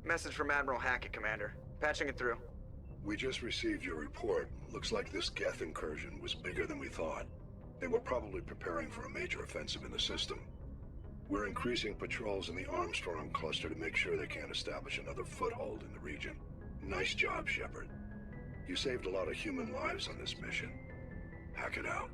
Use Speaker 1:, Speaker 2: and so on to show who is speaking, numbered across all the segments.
Speaker 1: Message from Admiral Hackett, Commander. Patching it through.
Speaker 2: We just received your report. Looks like this Geth incursion was bigger than we thought. They were probably preparing for a major offensive in the system. We're increasing patrols in the Armstrong cluster to make sure they can't establish another foothold in the region. Nice job, Shepard. You saved a lot of human lives on this mission. Hackett out.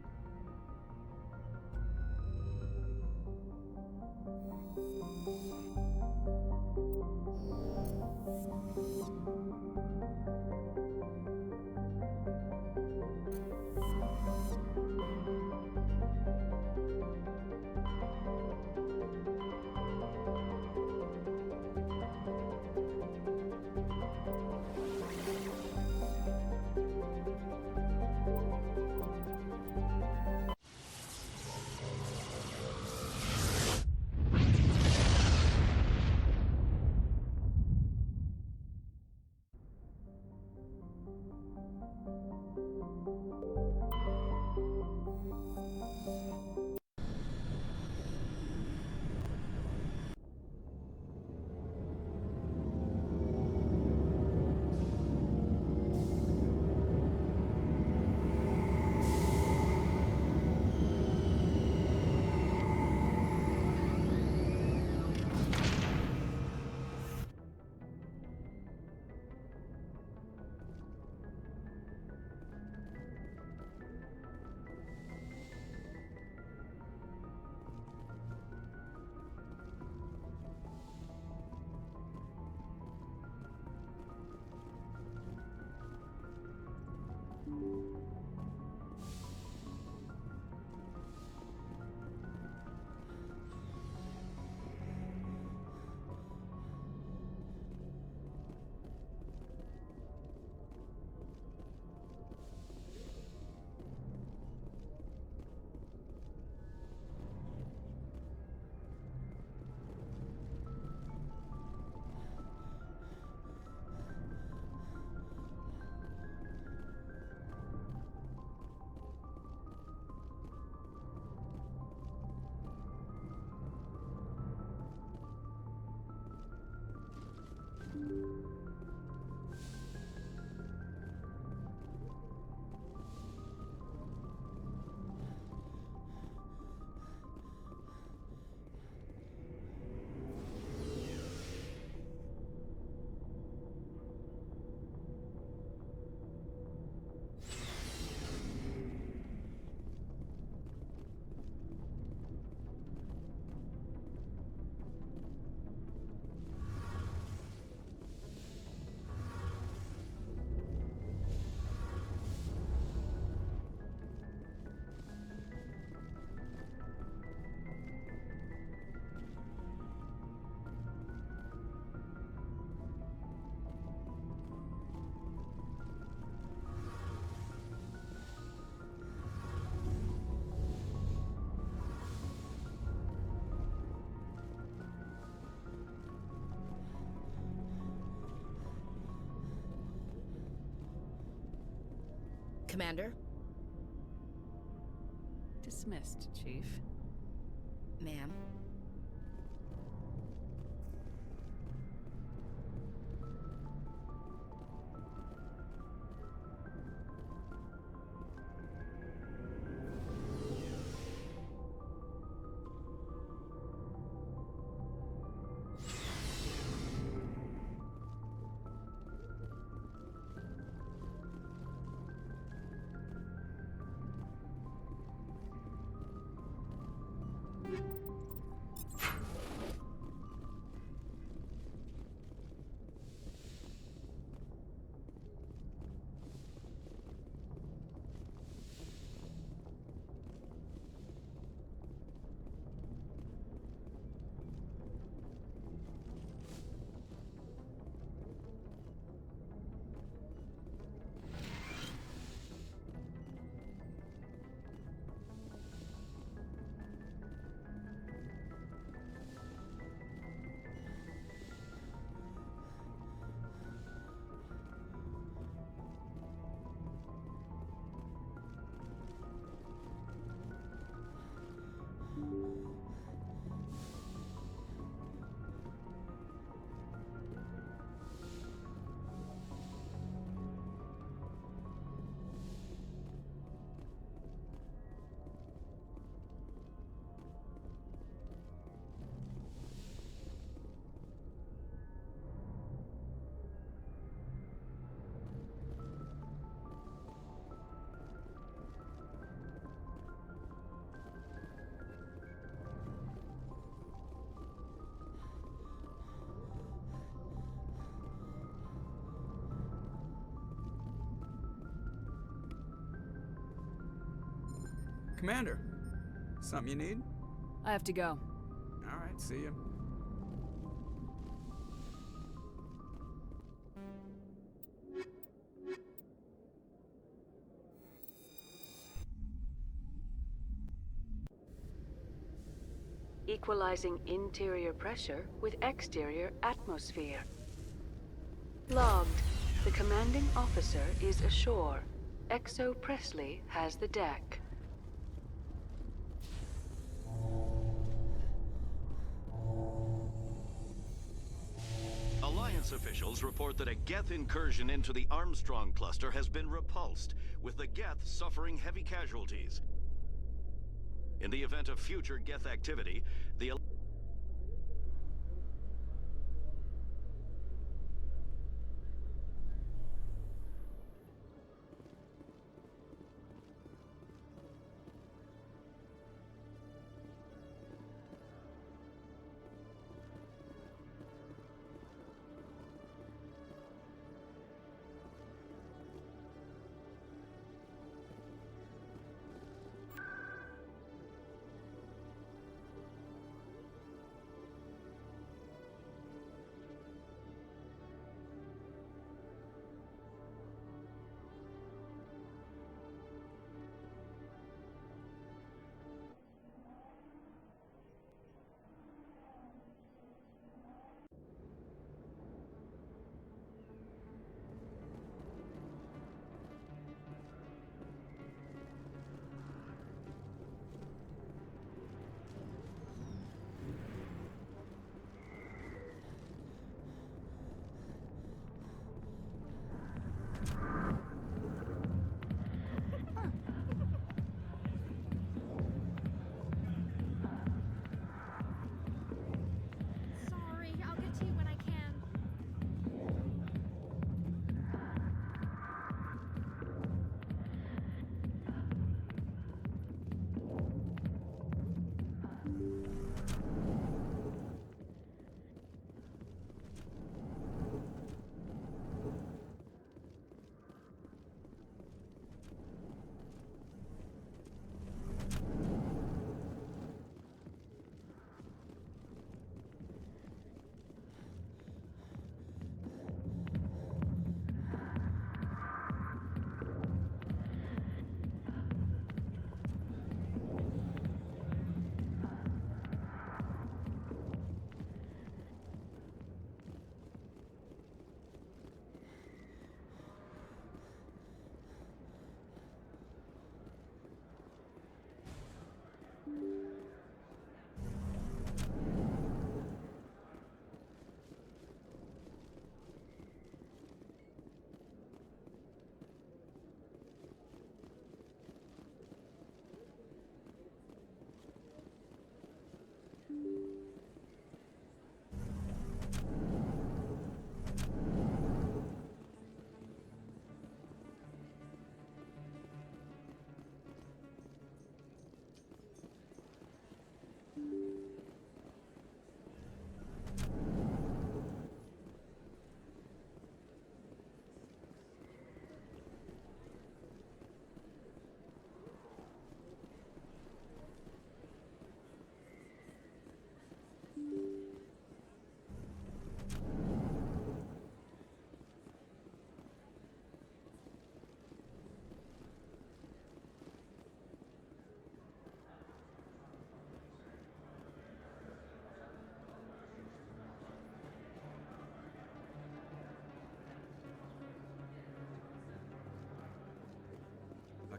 Speaker 3: Commander?
Speaker 4: Dismissed, Chief.
Speaker 3: Ma'am.
Speaker 5: Commander, something you need?
Speaker 4: I have to go.
Speaker 5: All right, see ya.
Speaker 6: Equalizing interior pressure with exterior atmosphere. Logged. The commanding officer is ashore. Exo Presley has the deck.
Speaker 7: Alliance officials report that a Geth incursion into the Armstrong cluster has been repulsed, with the Geth suffering heavy casualties. In the event of future Geth activity, the
Speaker 8: Sorry, I'll get to you when I can.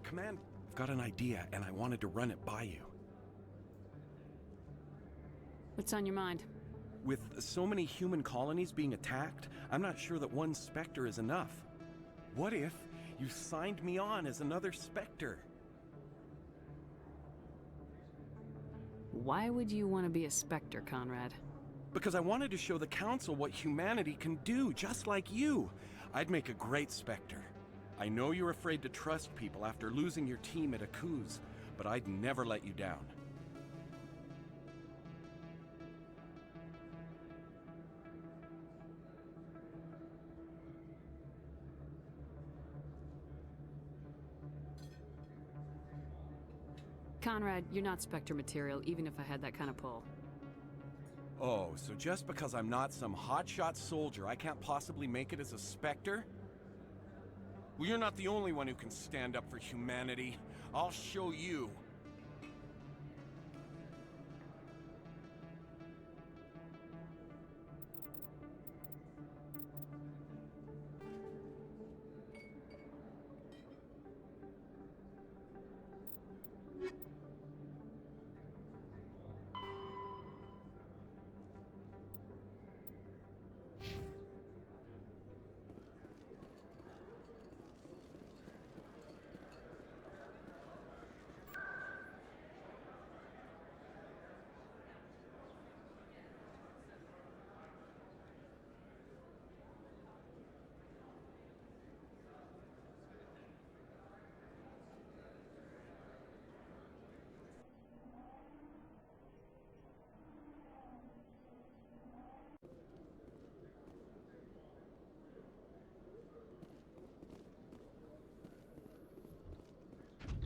Speaker 9: Command, I've got an idea, and I wanted to run it by you.
Speaker 4: What's on your mind?
Speaker 9: With so many human colonies being attacked, I'm not sure that one Spectre is enough. What if you signed me on as another Spectre?
Speaker 4: Why would you want to be a Spectre, Conrad?
Speaker 9: Because I wanted to show the Council what humanity can do, just like you. I'd make a great Spectre. I know you're afraid to trust people after losing your team at Akuz, but I'd never let you down.
Speaker 4: Conrad, you're not Spectre material, even if I had that kind of pull.
Speaker 9: Oh, so just because I'm not some hotshot soldier, I can't possibly make it as a Spectre? Well, you're not the only one who can stand up for humanity. I'll show you.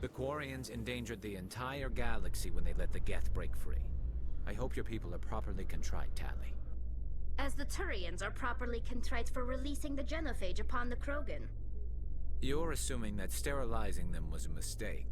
Speaker 10: The Quarians endangered the entire galaxy when they let the Geth break free. I hope your people are properly contrite, Tali.
Speaker 8: As the Turians are properly contrite for releasing the genophage upon the Krogan.
Speaker 10: You're assuming that sterilizing them was a mistake.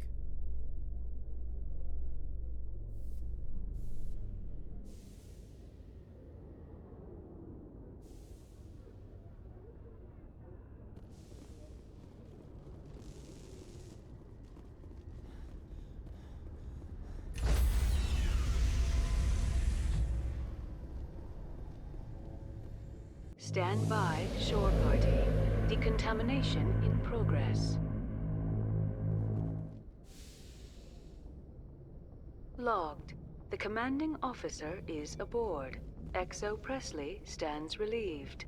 Speaker 6: Stand by, shore party. Decontamination in progress. Logged. The commanding officer is aboard. XO Presley stands relieved.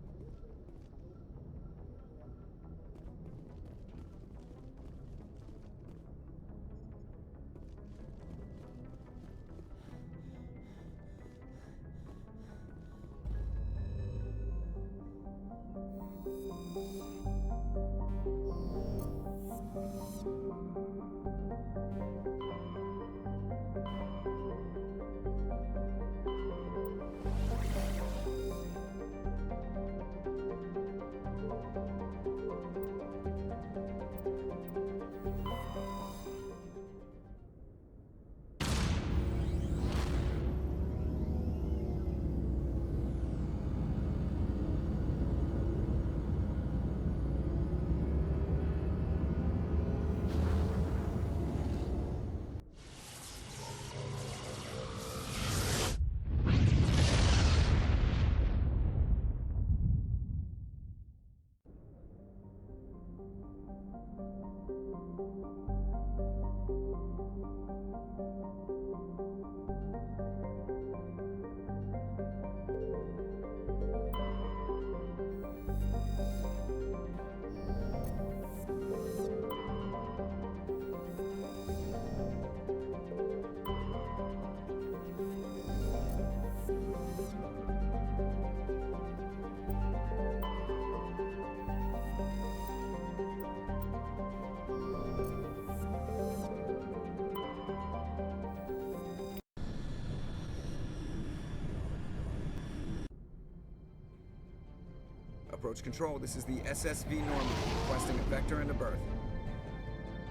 Speaker 5: Approach control, this is the SSV Normandy, requesting a vector and a berth.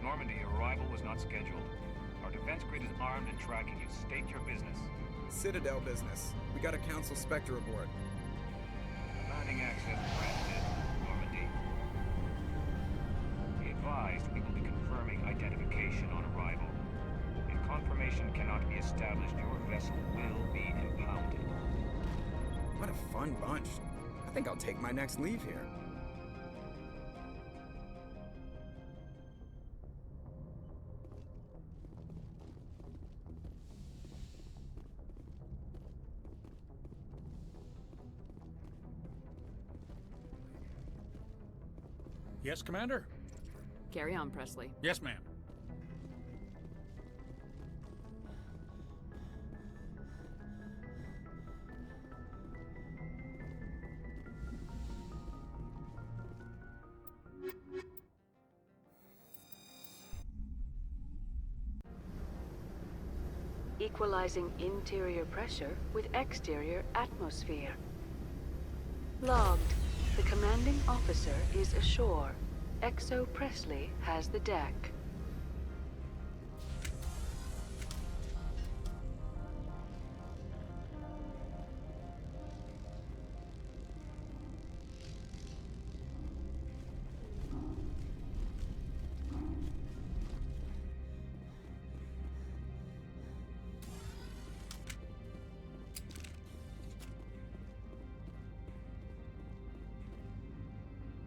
Speaker 11: Normandy, your arrival was not scheduled. Our defense grid is armed and tracking you. State your business.
Speaker 5: Citadel business. We got a Council Spectre aboard.
Speaker 11: Landing access granted, Normandy. Be advised, we will be confirming identification on arrival. If confirmation cannot be established, your vessel will be impounded.
Speaker 5: What a fun bunch. I think I'll take my next leave here.
Speaker 12: Yes, Commander?
Speaker 4: Carry on, Presley.
Speaker 12: Yes, ma'am.
Speaker 6: equalizing interior pressure with exterior atmosphere. Logged. The commanding officer is ashore. XO Presley has the deck.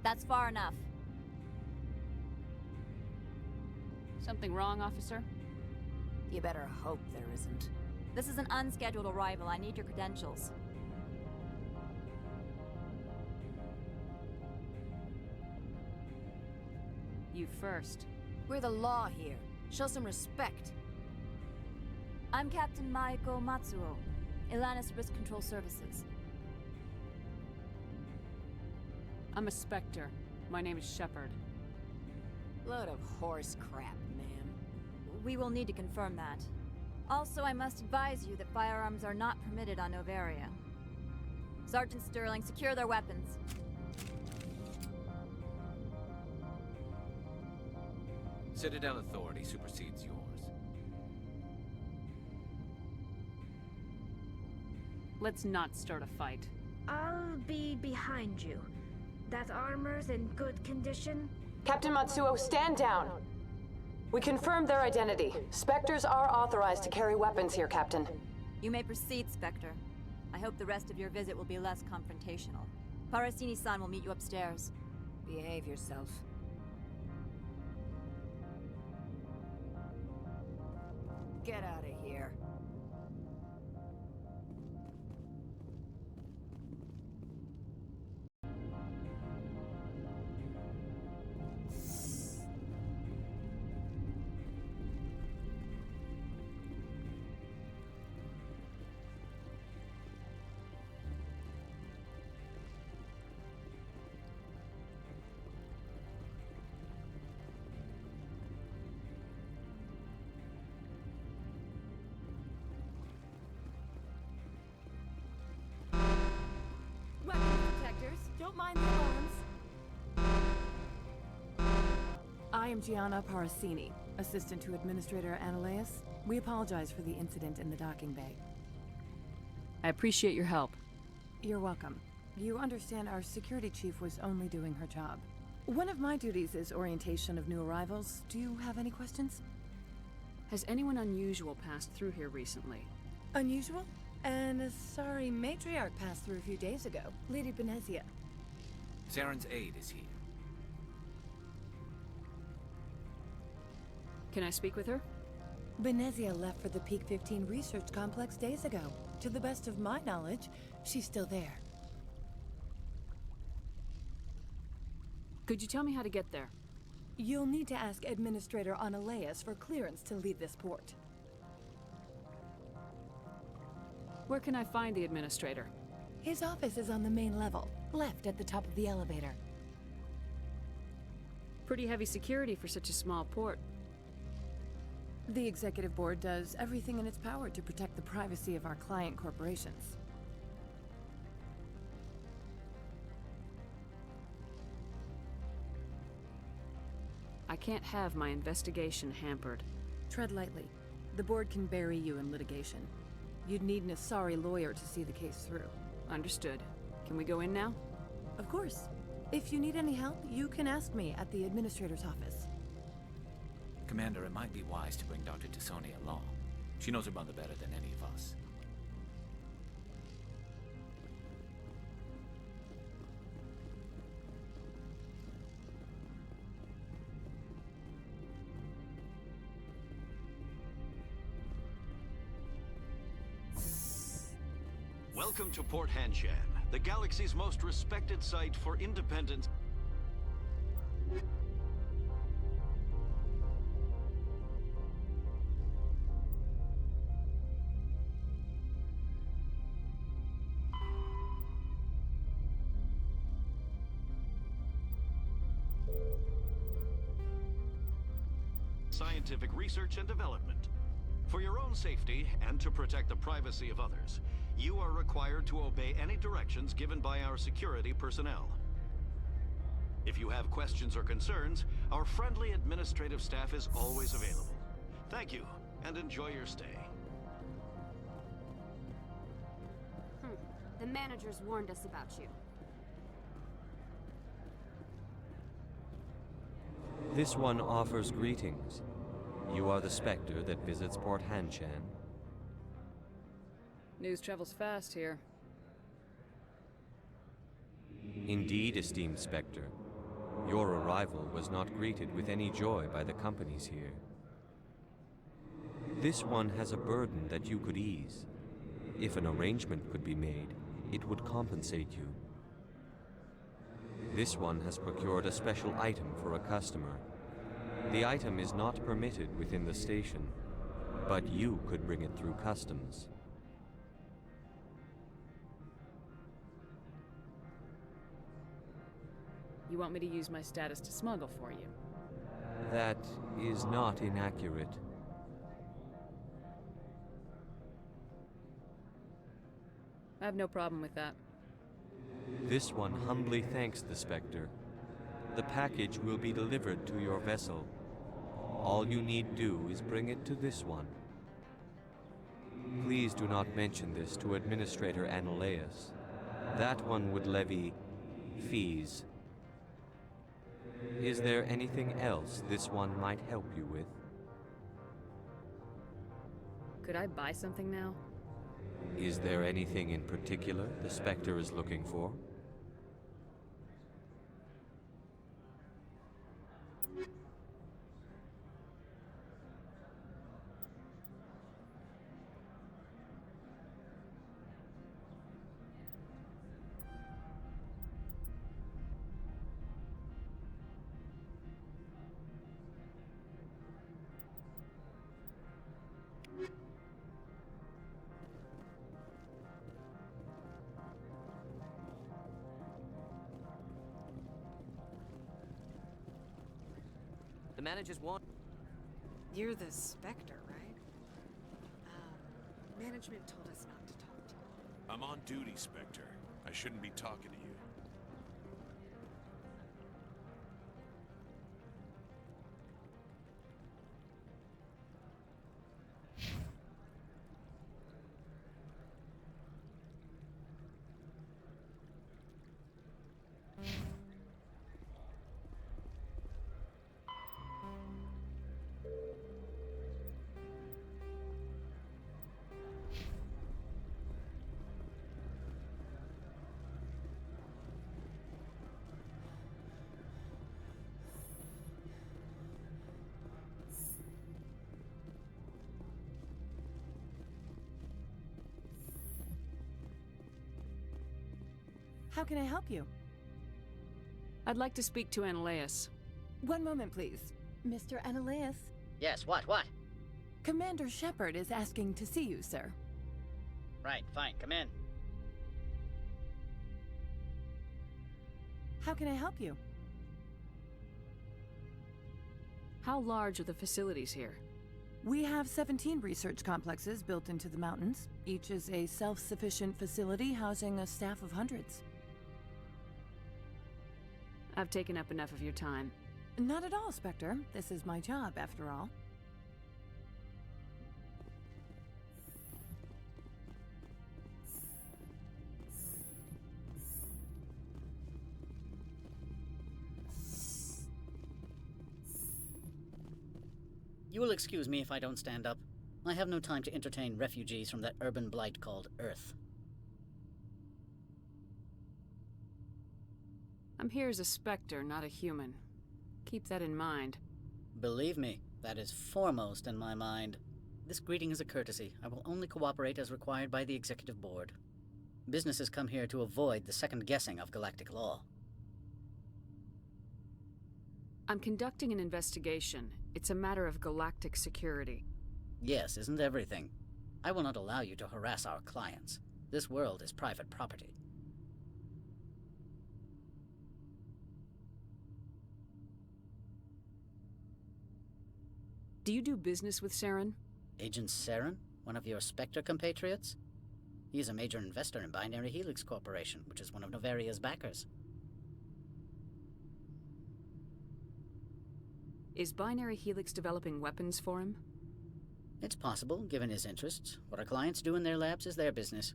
Speaker 13: That's far enough.
Speaker 4: Something wrong, officer?
Speaker 13: You better hope there isn't. This is an unscheduled arrival. I need your credentials.
Speaker 4: You first.
Speaker 3: We're the law here. Show some respect.
Speaker 13: I'm Captain Maiko Matsuo, Ilanis Risk Control Services.
Speaker 4: I'm a Spectre. My name is Shepard.
Speaker 3: Load of horse crap, ma'am.
Speaker 13: We will need to confirm that. Also, I must advise you that firearms are not permitted on Novaria. Sergeant Sterling, secure their weapons.
Speaker 10: Citadel authority supersedes yours.
Speaker 4: Let's not start a fight.
Speaker 8: I'll be behind you. That armor's in good condition?
Speaker 14: Captain Matsuo, stand down. We confirmed their identity. Spectres are authorized to carry weapons here, Captain.
Speaker 13: You may proceed, Spectre. I hope the rest of your visit will be less confrontational. Parasini-san will meet you upstairs.
Speaker 3: Behave yourself. Get out of here.
Speaker 15: Don't mind the alarms. I am Gianna Parasini, assistant to Administrator Ananias. We apologize for the incident in the docking bay.
Speaker 4: I appreciate your help.
Speaker 15: You're welcome. You understand our security chief was only doing her job. One of my duties is orientation of new arrivals. Do you have any questions?
Speaker 4: Has anyone unusual passed through here recently?
Speaker 15: Unusual? And a sorry matriarch passed through a few days ago. Lady Benezia.
Speaker 10: Saren's aide is here.
Speaker 4: Can I speak with her?
Speaker 15: Benezia left for the Peak 15 research complex days ago. To the best of my knowledge, she's still there.
Speaker 4: Could you tell me how to get there?
Speaker 15: You'll need to ask Administrator Ananias for clearance to leave this port.
Speaker 4: Where can I find the Administrator?
Speaker 15: His office is on the main level, left at the top of the elevator.
Speaker 4: Pretty heavy security for such a small port.
Speaker 15: The Executive Board does everything in its power to protect the privacy of our client corporations.
Speaker 4: I can't have my investigation hampered.
Speaker 15: Tread lightly. The Board can bury you in litigation. You'd need an Asari lawyer to see the case through.
Speaker 4: Understood. Can we go in now?
Speaker 15: Of course. If you need any help, you can ask me at the Administrator's office.
Speaker 10: Commander, it might be wise to bring Dr. Tassoni along. She knows her mother better than any of us.
Speaker 7: Welcome to Port Hanshan, the galaxy's most respected site for independent... scientific research and development. For your own safety and to protect the privacy of others, you are required to obey any directions given by our security personnel. If you have questions or concerns, our friendly administrative staff is always available. Thank you, and enjoy your stay.
Speaker 4: The managers warned us about you.
Speaker 16: This one offers greetings. You are the Spectre that visits Port Hanshan.
Speaker 4: News travels fast here.
Speaker 16: Indeed, esteemed Spectre. Your arrival was not greeted with any joy by the companies here. This one has a burden that you could ease. If an arrangement could be made, it would compensate you. This one has procured a special item for a customer. The item is not permitted within the station, but you could bring it through customs.
Speaker 4: You want me to use my status to smuggle for you?
Speaker 16: That is not inaccurate.
Speaker 4: I have no problem with that.
Speaker 16: This one humbly thanks the Spectre. The package will be delivered to your vessel. All you need do is bring it to this one. Please do not mention this to Administrator Annaleus. That one would levy fees. Is there anything else this one might help you with?
Speaker 4: Could I buy something now?
Speaker 16: Is there anything in particular the Spectre is looking for?
Speaker 17: The managers want...
Speaker 3: You're the Spectre, right? Management told us not to talk to you.
Speaker 12: I'm on duty, Spectre. I shouldn't be talking to you.
Speaker 15: How can I help you?
Speaker 4: I'd like to speak to Annaleus.
Speaker 15: One moment, please. Mr. Annaleus?
Speaker 17: Yes, what?
Speaker 15: Commander Shepard is asking to see you, sir.
Speaker 17: Right, fine, come in.
Speaker 15: How can I help you?
Speaker 4: How large are the facilities here?
Speaker 15: We have 17 research complexes built into the mountains. Each is a self-sufficient facility housing a staff of hundreds.
Speaker 4: I've taken up enough of your time.
Speaker 15: Not at all, Spectre. This is my job, after all.
Speaker 17: You will excuse me if I don't stand up. I have no time to entertain refugees from that urban blight called Earth.
Speaker 4: I'm here as a Spectre, not a human. Keep that in mind.
Speaker 17: Believe me, that is foremost in my mind. This greeting is a courtesy. I will only cooperate as required by the Executive Board. Businesses come here to avoid the second guessing of galactic law.
Speaker 4: I'm conducting an investigation. It's a matter of galactic security.
Speaker 17: Yes, isn't everything? I will not allow you to harass our clients. This world is private property.
Speaker 4: Do you do business with Saren?
Speaker 17: Agent Saren? One of your Spectre compatriots? He's a major investor in Binary Helix Corporation, which is one of Novaria's backers.
Speaker 4: Is Binary Helix developing weapons for him?
Speaker 17: It's possible, given his interests. What our clients do in their labs is their business.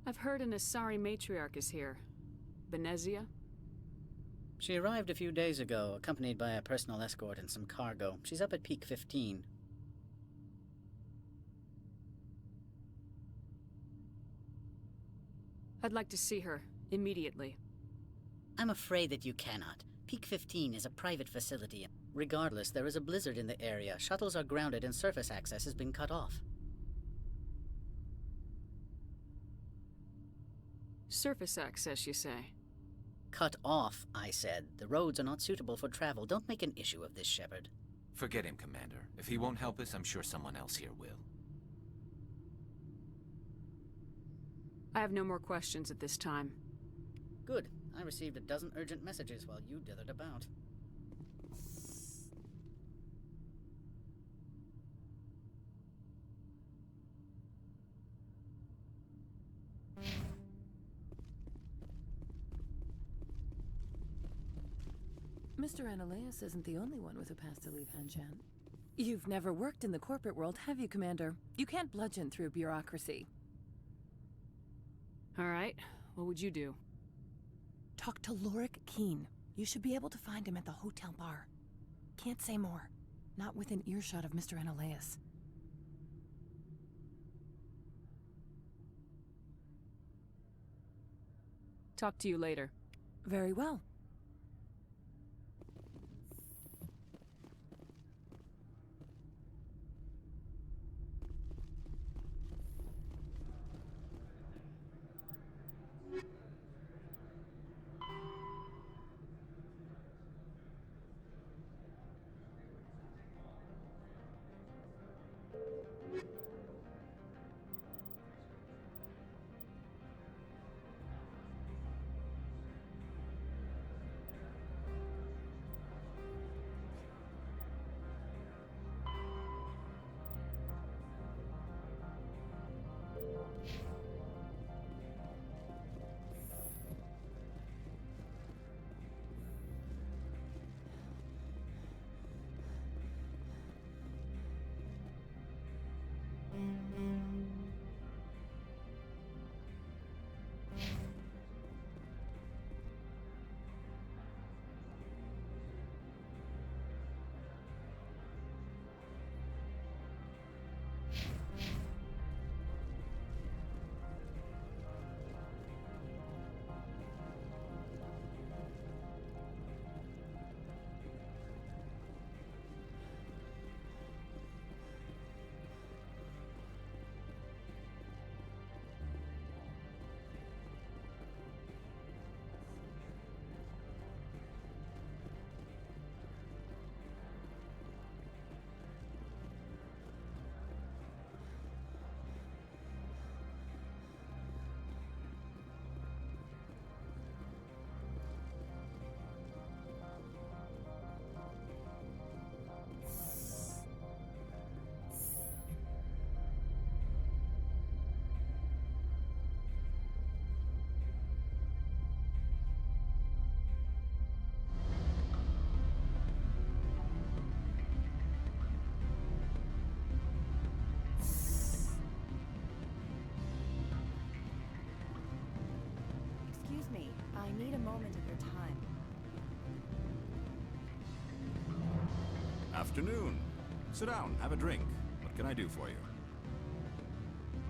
Speaker 4: I've heard an Asari matriarch is here. Benezia?
Speaker 17: She arrived a few days ago, accompanied by a personal escort and some cargo. She's up at Peak 15.
Speaker 4: I'd like to see her, immediately.
Speaker 17: I'm afraid that you cannot. Peak 15 is a private facility. Regardless, there is a blizzard in the area. Shuttles are grounded and surface access has been cut off.
Speaker 4: Surface access, you say?
Speaker 17: Cut off, I said. The roads are not suitable for travel. Don't make an issue of this, Shepard.
Speaker 10: Forget him, Commander. If he won't help us, I'm sure someone else here will.
Speaker 4: I have no more questions at this time.
Speaker 17: Good. I received a dozen urgent messages while you dithered about.
Speaker 15: Mr. Ananias isn't the only one with a past to leave Hanshan. You've never worked in the corporate world, have you, Commander? You can't bludgeon through bureaucracy.
Speaker 4: All right. What would you do?
Speaker 15: Talk to Lorik Keen. You should be able to find him at the hotel bar. Can't say more. Not within earshot of Mr. Ananias.
Speaker 4: Talk to you later.
Speaker 15: Very well.
Speaker 13: I need a moment of your time.
Speaker 12: Afternoon. Sit down, have a drink. What can I do for you?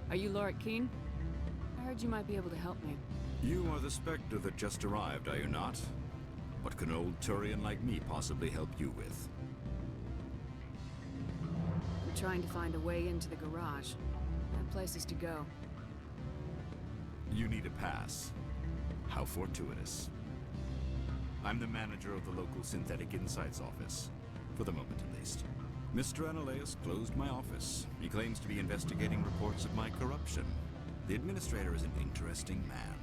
Speaker 4: Are you Lorik Keen? I heard you might be able to help me.
Speaker 12: You are the Spectre that just arrived, are you not? What can an old Turian like me possibly help you with?
Speaker 4: I'm trying to find a way into the garage. I have places to go.
Speaker 12: You need a pass. How fortuitous. I'm the manager of the local Synthetic Insights office. For the moment, at least. Mr. Ananias closed my office. He claims to be investigating reports of my corruption. The administrator is an interesting man.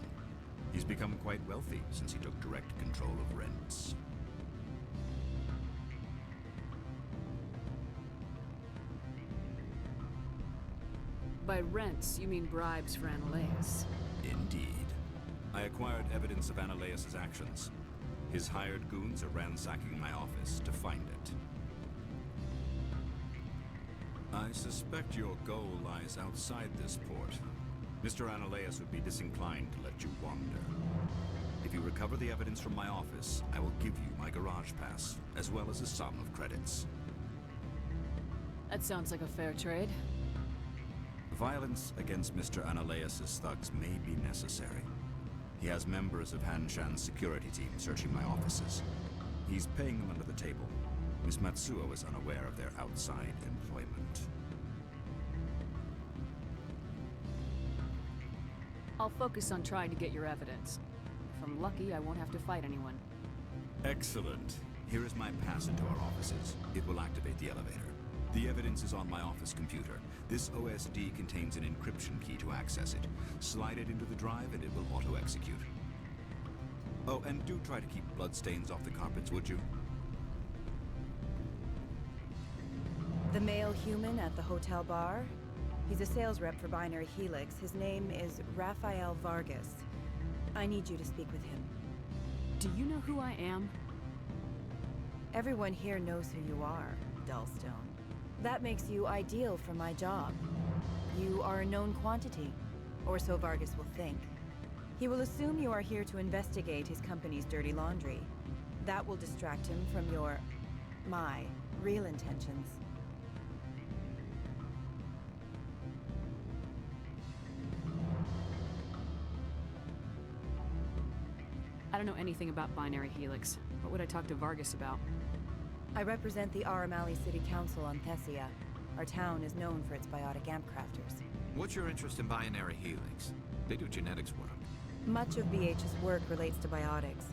Speaker 12: He's become quite wealthy since he took direct control of rents.
Speaker 4: By rents, you mean bribes for Analeas.
Speaker 12: Indeed. I acquired evidence of Analeas' actions. His hired goons are ransacking my office to find it. I suspect your goal lies outside this port. Mr. Analeas would be disinclined to let you wander. If you recover the evidence from my office, I will give you my garage pass, as well as a sum of credits.
Speaker 4: That sounds like a fair trade.
Speaker 12: Violence against Mr. Analeas' thugs may be necessary. He has members of Han Shan's security team searching my offices. He's paying them under the table. Miss Matsuo is unaware of their outside employment.
Speaker 4: I'll focus on trying to get your evidence. If I'm lucky, I won't have to fight anyone.
Speaker 12: Excellent. Here is my pass into our offices. It will activate the elevator. The evidence is on my office computer. This OSD contains an encryption key to access it. Slide it into the drive and it will auto-execute. Oh, and do try to keep bloodstains off the carpets, would you?
Speaker 18: The male human at the hotel bar? He's a sales rep for Binary Helix. His name is Rafael Vargas. I need you to speak with him.
Speaker 4: Do you know who I am?
Speaker 18: Everyone here knows who you are, Dullstone. That makes you ideal for my job. You are a known quantity, or so Vargas will think. He will assume you are here to investigate his company's dirty laundry. That will distract him from my real intentions.
Speaker 4: I don't know anything about Binary Helix. What would I talk to Vargas about?
Speaker 18: I represent the Aramali City Council on Thessia. Our town is known for its biotic amp crafters.
Speaker 10: What's your interest in Binary Helix? They do genetics work.
Speaker 18: Much of BH's work relates to biotics.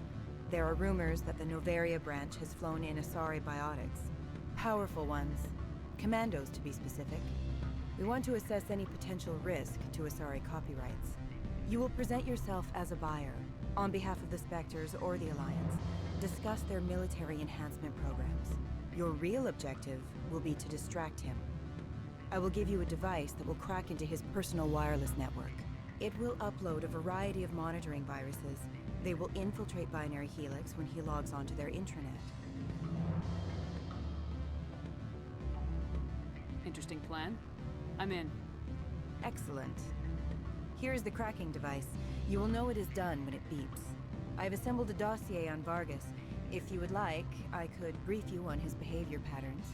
Speaker 18: There are rumors that the Novaria branch has flown in Asari biotics. Powerful ones. Commandos, to be specific. We want to assess any potential risk to Asari copyrights. You will present yourself as a buyer, on behalf of the Spectres or the Alliance. Discuss their military enhancement programs. Your real objective will be to distract him. I will give you a device that will crack into his personal wireless network. It will upload a variety of monitoring viruses. They will infiltrate Binary Helix when he logs onto their intranet.
Speaker 4: Interesting plan. I'm in.
Speaker 18: Excellent. Here is the cracking device. You will know it is done when it beeps. I've assembled a dossier on Vargas. If you would like, I could brief you on his behavior patterns.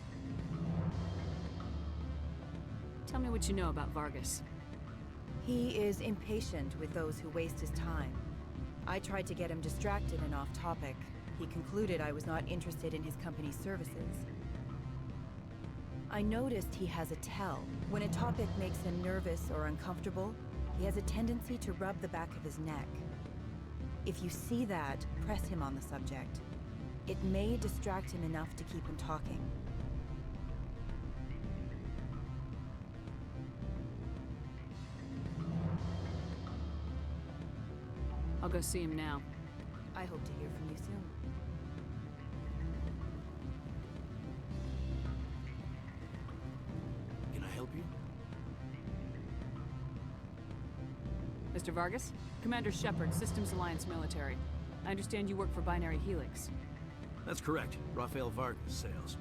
Speaker 4: Tell me what you know about Vargas.
Speaker 18: He is impatient with those who waste his time. I tried to get him distracted and off topic. He concluded I was not interested in his company's services. I noticed he has a tell. When a topic makes him nervous or uncomfortable, he has a tendency to rub the back of his neck. If you see that, press him on the subject. It may distract him enough to keep him talking.
Speaker 4: I'll go see him now.
Speaker 18: I hope to hear from you soon.
Speaker 19: Can I help you?
Speaker 4: Mr. Vargas? Commander Shepard, Systems Alliance Military. I understand you work for Binary Helix.
Speaker 19: That's correct. Rafael Vargas, sales.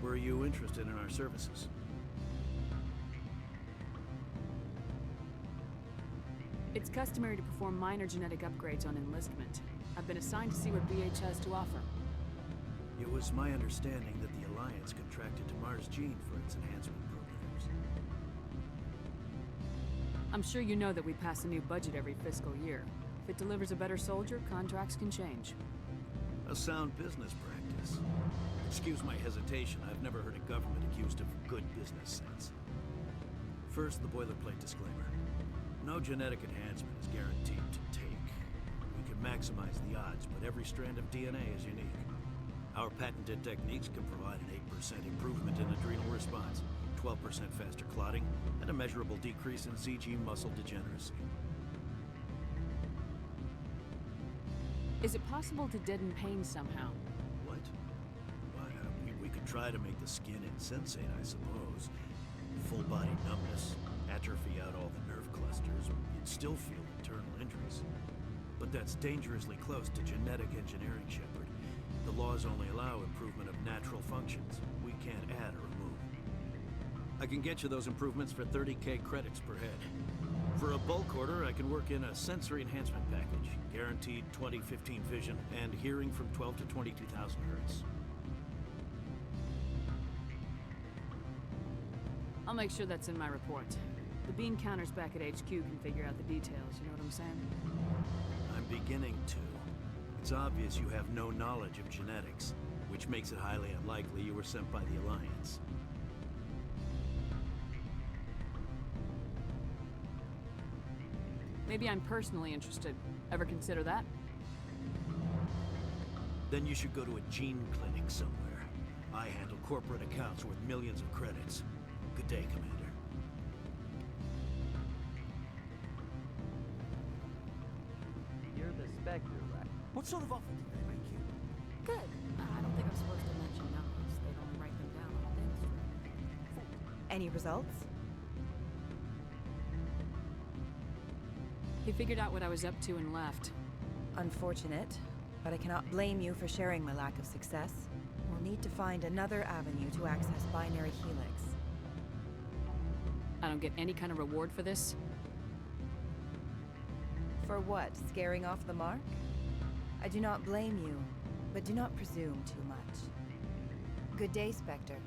Speaker 19: Were you interested in our services?
Speaker 4: It's customary to perform minor genetic upgrades on enlistment. I've been assigned to see what BH has to offer.
Speaker 19: It was my understanding that the Alliance contracted to Mars Gene for its enhancement programs.
Speaker 4: I'm sure you know that we pass a new budget every fiscal year. If it delivers a better soldier, contracts can change.
Speaker 19: A sound business practice. Excuse my hesitation, I've never heard a government accused of good business sense. First, the boilerplate disclaimer. No genetic enhancement is guaranteed to take. We can maximize the odds, but every strand of DNA is unique. Our patented techniques can provide an 8% improvement in adrenal response, 12% faster clotting, and a measurable decrease in ZG muscle degeneracy.
Speaker 4: Is it possible to deaden pain somehow?
Speaker 19: What? Why, we could try to make the skin insensate, I suppose. Full body numbness, atrophy out all the nerve clusters, you'd still feel internal injuries. But that's dangerously close to genetic engineering, Shepard. The laws only allow improvement of natural functions. We can't add or remove. I can get you those improvements for 30K credits per head. For a bulk order, I can work in a sensory enhancement package. Guaranteed 20/15 vision and hearing from 12 to 22,000 hertz.
Speaker 4: I'll make sure that's in my report. The bean counters back at HQ can figure out the details, you know what I'm saying?
Speaker 19: I'm beginning to. It's obvious you have no knowledge of genetics, which makes it highly unlikely you were sent by the Alliance.
Speaker 4: Maybe I'm personally interested. Ever consider that?
Speaker 19: Then you should go to a gene clinic somewhere. I handle corporate accounts worth millions of credits. Good day, Commander.
Speaker 20: You're the Spectre, right? What sort of offer did they make you?
Speaker 4: Good. I don't think I'm supposed to mention numbers. They don't write them down on things.
Speaker 18: Any results?
Speaker 4: He figured out what I was up to and left.
Speaker 18: Unfortunate, but I cannot blame you for sharing my lack of success. We'll need to find another avenue to access binary helix.
Speaker 4: I don't get any kind of reward for this?
Speaker 18: For what? Scaring off the mark? I do not blame you, but do not presume too much. Good day, Spectre.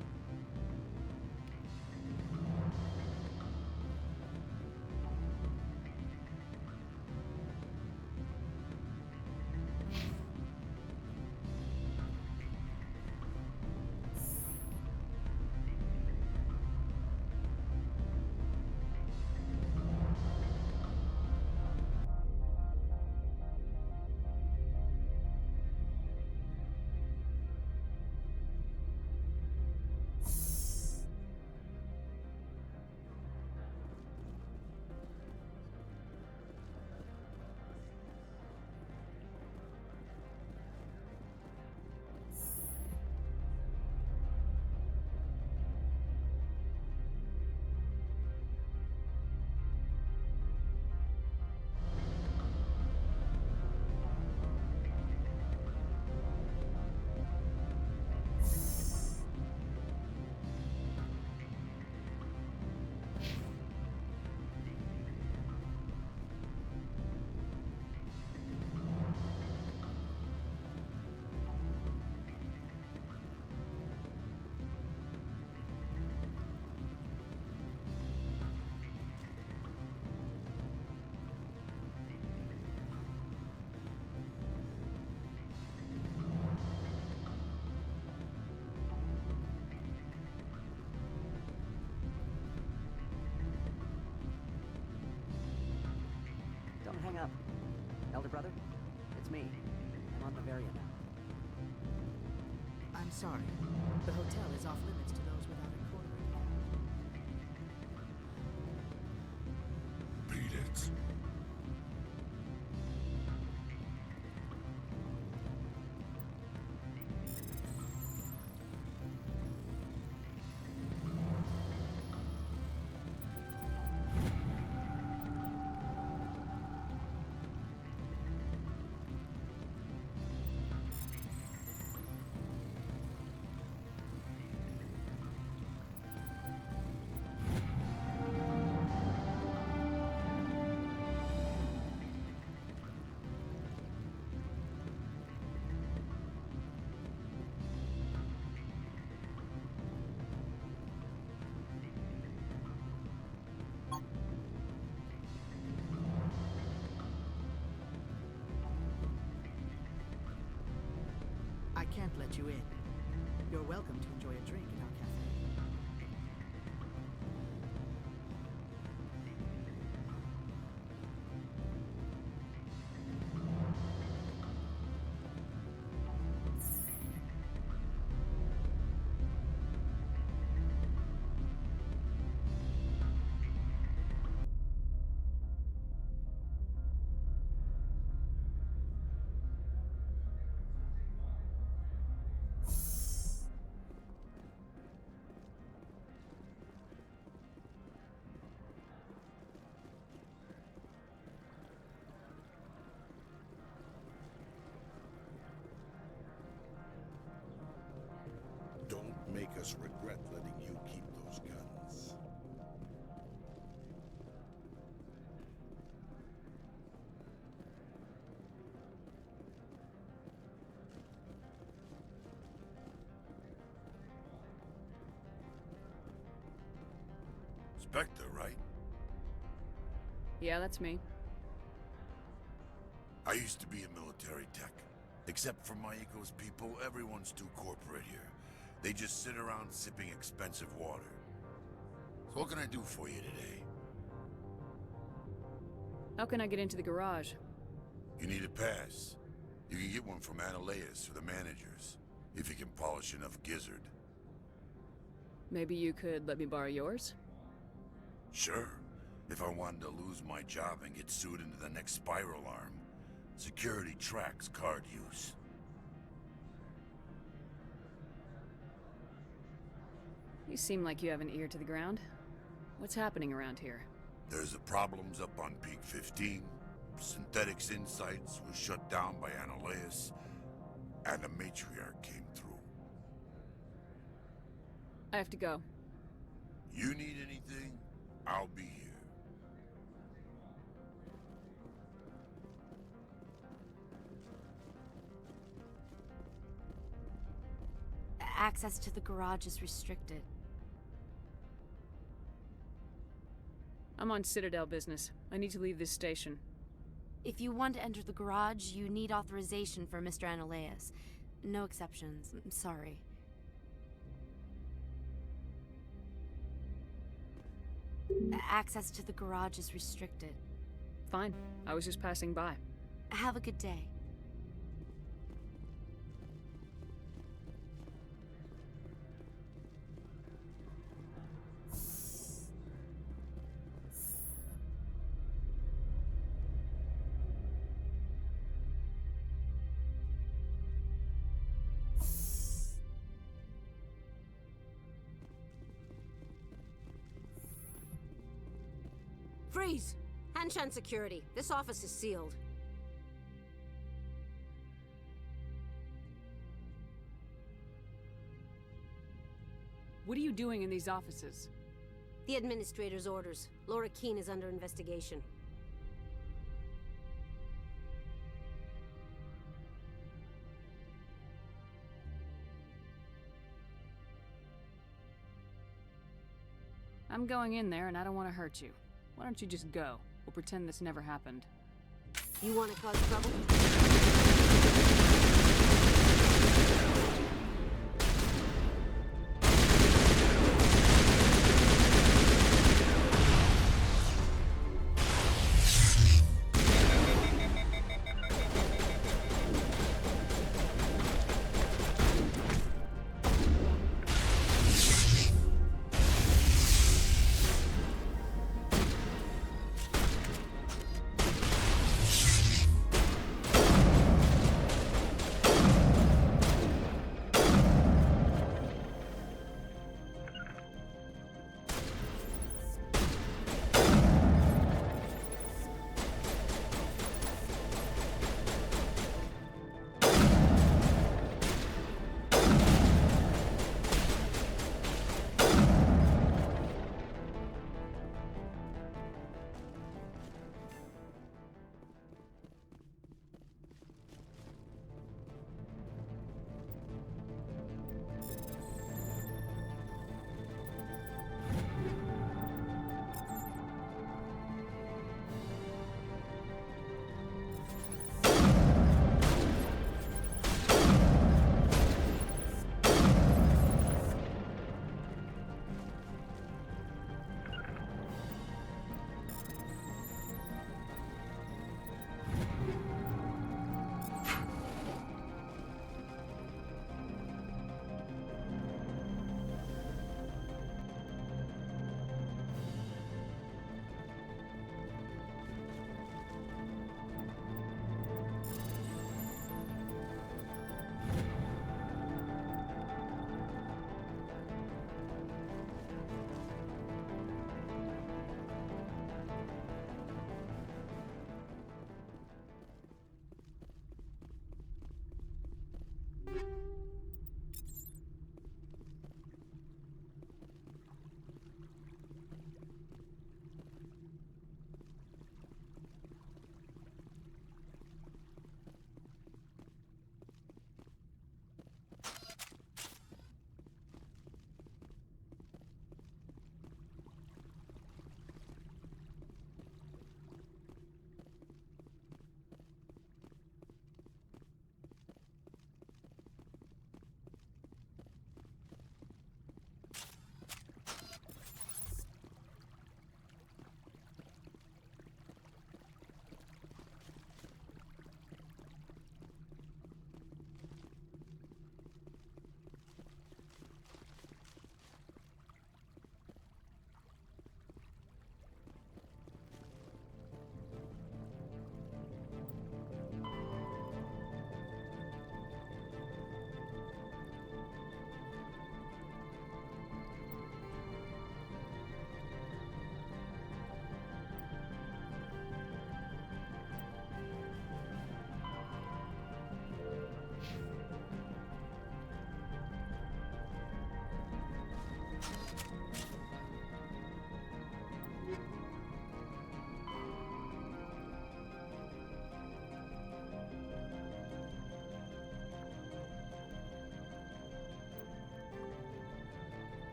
Speaker 20: Don't hang up. Elder brother, it's me. I'm on Bavaria now. I'm sorry. The hotel is off limits to those without a quartering account.
Speaker 2: Beat it.
Speaker 20: I can't let you in. You're welcome to enjoy a drink at our cafe.
Speaker 21: just regret letting you keep those guns.
Speaker 22: Spectre, right?
Speaker 4: Yeah, that's me.
Speaker 22: I used to be a military tech. Except for Maiko's people, everyone's too corporate here. They just sit around sipping expensive water. So what can I do for you today?
Speaker 4: How can I get into the garage?
Speaker 22: You need a pass. You can get one from Analeas or the managers, if you can polish enough gizzard.
Speaker 4: Maybe you could let me borrow yours?
Speaker 22: Sure. If I wanted to lose my job and get sued into the next spiral arm, security tracks card use.
Speaker 4: You seem like you have an ear to the ground. What's happening around here?
Speaker 22: There's the problems up on Peak 15. Synthetics Insights was shut down by Analeas, and the matriarch came through.
Speaker 4: I have to go.
Speaker 22: You need anything, I'll be here.
Speaker 8: Access to the garage is restricted.
Speaker 4: I'm on Citadel business. I need to leave this station.
Speaker 8: If you want to enter the garage, you need authorization for Mr. Analeas. No exceptions. I'm sorry. Access to the garage is restricted.
Speaker 4: Fine. I was just passing by.
Speaker 8: Have a good day.
Speaker 23: Freeze! Hanshan security. This office is sealed.
Speaker 4: What are you doing in these offices?
Speaker 23: The administrator's orders. Laura Keene is under investigation.
Speaker 4: I'm going in there and I don't want to hurt you. Why don't you just go? We'll pretend this never happened.
Speaker 23: You want to cause trouble?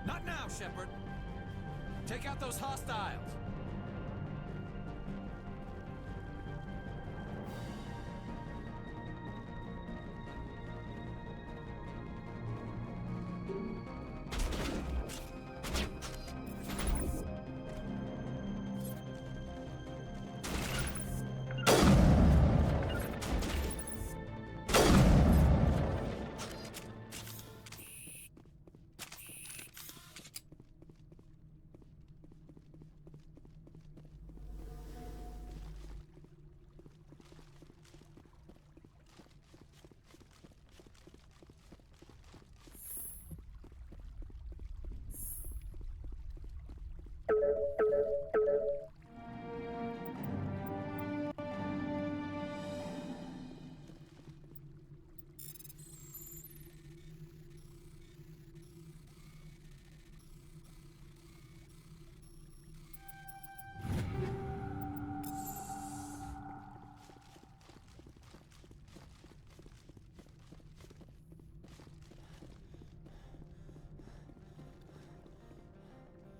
Speaker 10: Not now, Shepard! Take out those hostiles!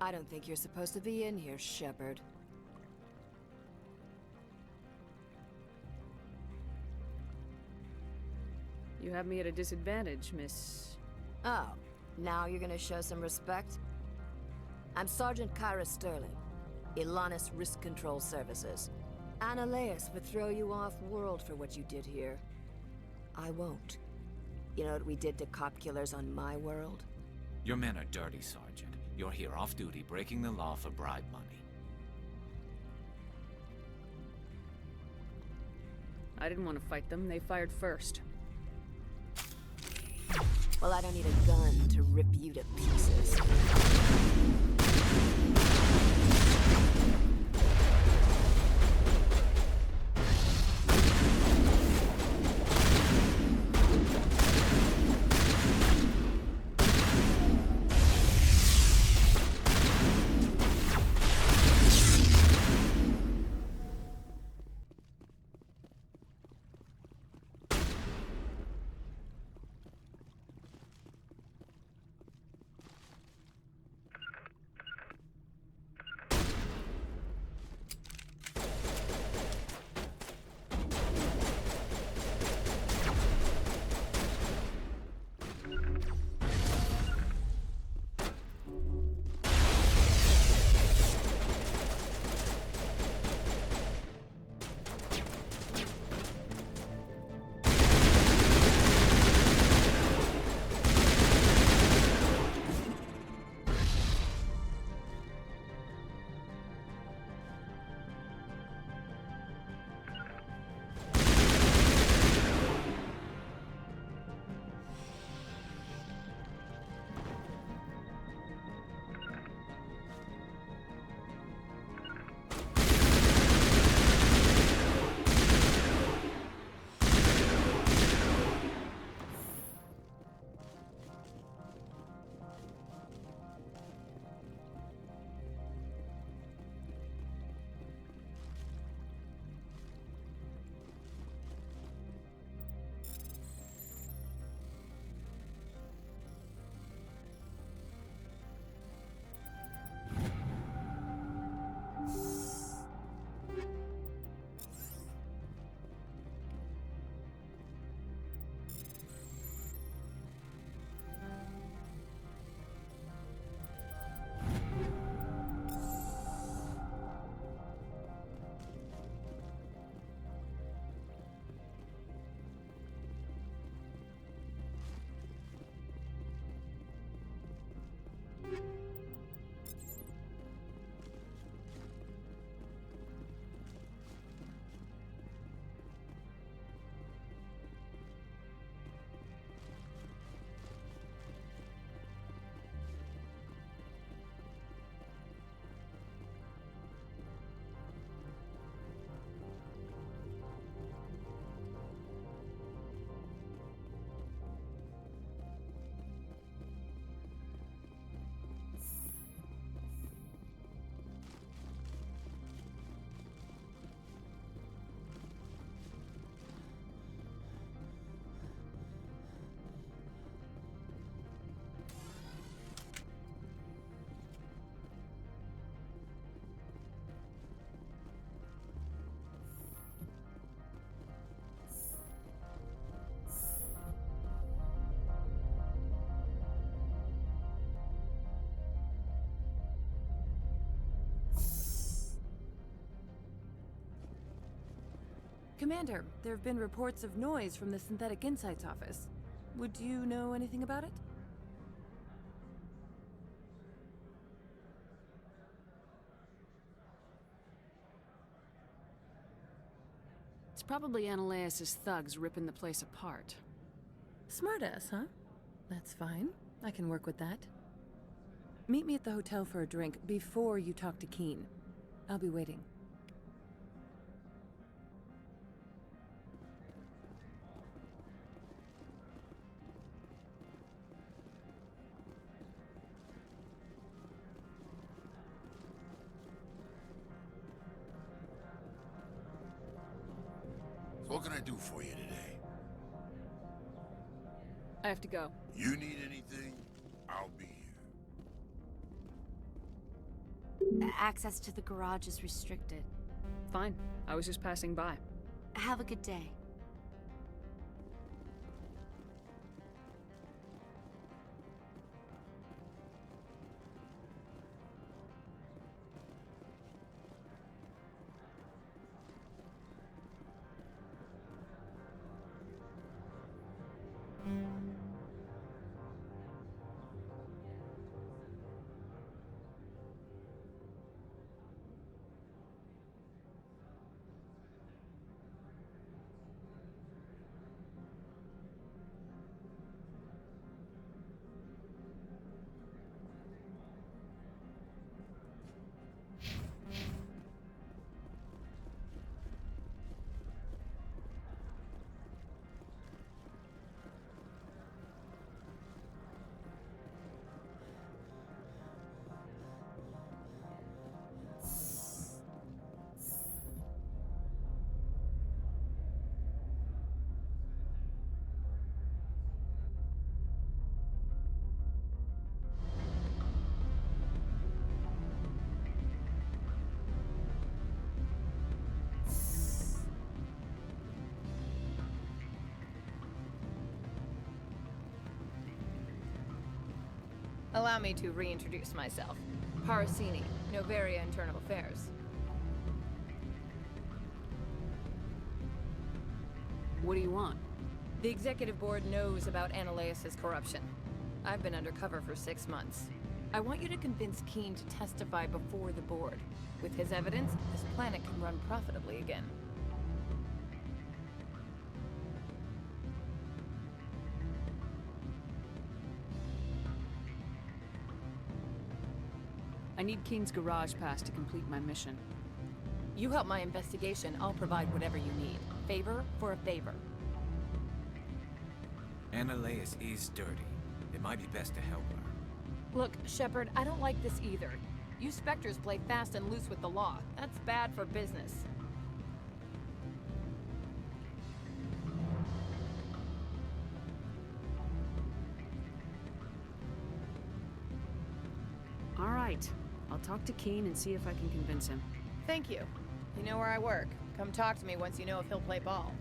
Speaker 3: I don't think you're supposed to be in here, Shepard.
Speaker 4: You have me at a disadvantage, Miss...
Speaker 3: Oh, now you're gonna show some respect? I'm Sergeant Kyra Sterling, Ilanis Risk Control Services. Annaleus would throw you off-world for what you did here. I won't. You know what we did to cop killers on my world?
Speaker 10: Your men are dirty, Sergeant. You're here off-duty, breaking the law for bribe money.
Speaker 4: I didn't want to fight them. They fired first.
Speaker 3: Well, I don't need a gun to rip you to pieces.
Speaker 15: Commander, there have been reports of noise from the Synthetic Insights office. Would you know anything about it?
Speaker 4: It's probably Ananias' thugs ripping the place apart.
Speaker 15: Smartass, huh? That's fine. I can work with that. Meet me at the hotel for a drink before you talk to Keen. I'll be waiting.
Speaker 22: So what can I do for you today?
Speaker 4: I have to go.
Speaker 22: You need anything? I'll be here.
Speaker 8: Access to the garage is restricted.
Speaker 4: Fine. I was just passing by.
Speaker 8: Have a good day.
Speaker 1: Allow me to reintroduce myself. Parasini, Novaria Internal Affairs.
Speaker 4: What do you want?
Speaker 1: The Executive Board knows about Ananias' corruption. I've been undercover for 6 months. I want you to convince Keen to testify before the Board. With his evidence, this planet can run profitably again.
Speaker 4: I need Keen's garage pass to complete my mission.
Speaker 1: You help my investigation, I'll provide whatever you need. Favor for a favor.
Speaker 10: Ananias is dirty. It might be best to help her.
Speaker 1: Look, Shepard, I don't like this either. You Spectres play fast and loose with the law. That's bad for business.
Speaker 4: All right. I'll talk to Keen and see if I can convince him.
Speaker 1: Thank you. You know where I work. Come talk to me once you know if he'll play ball.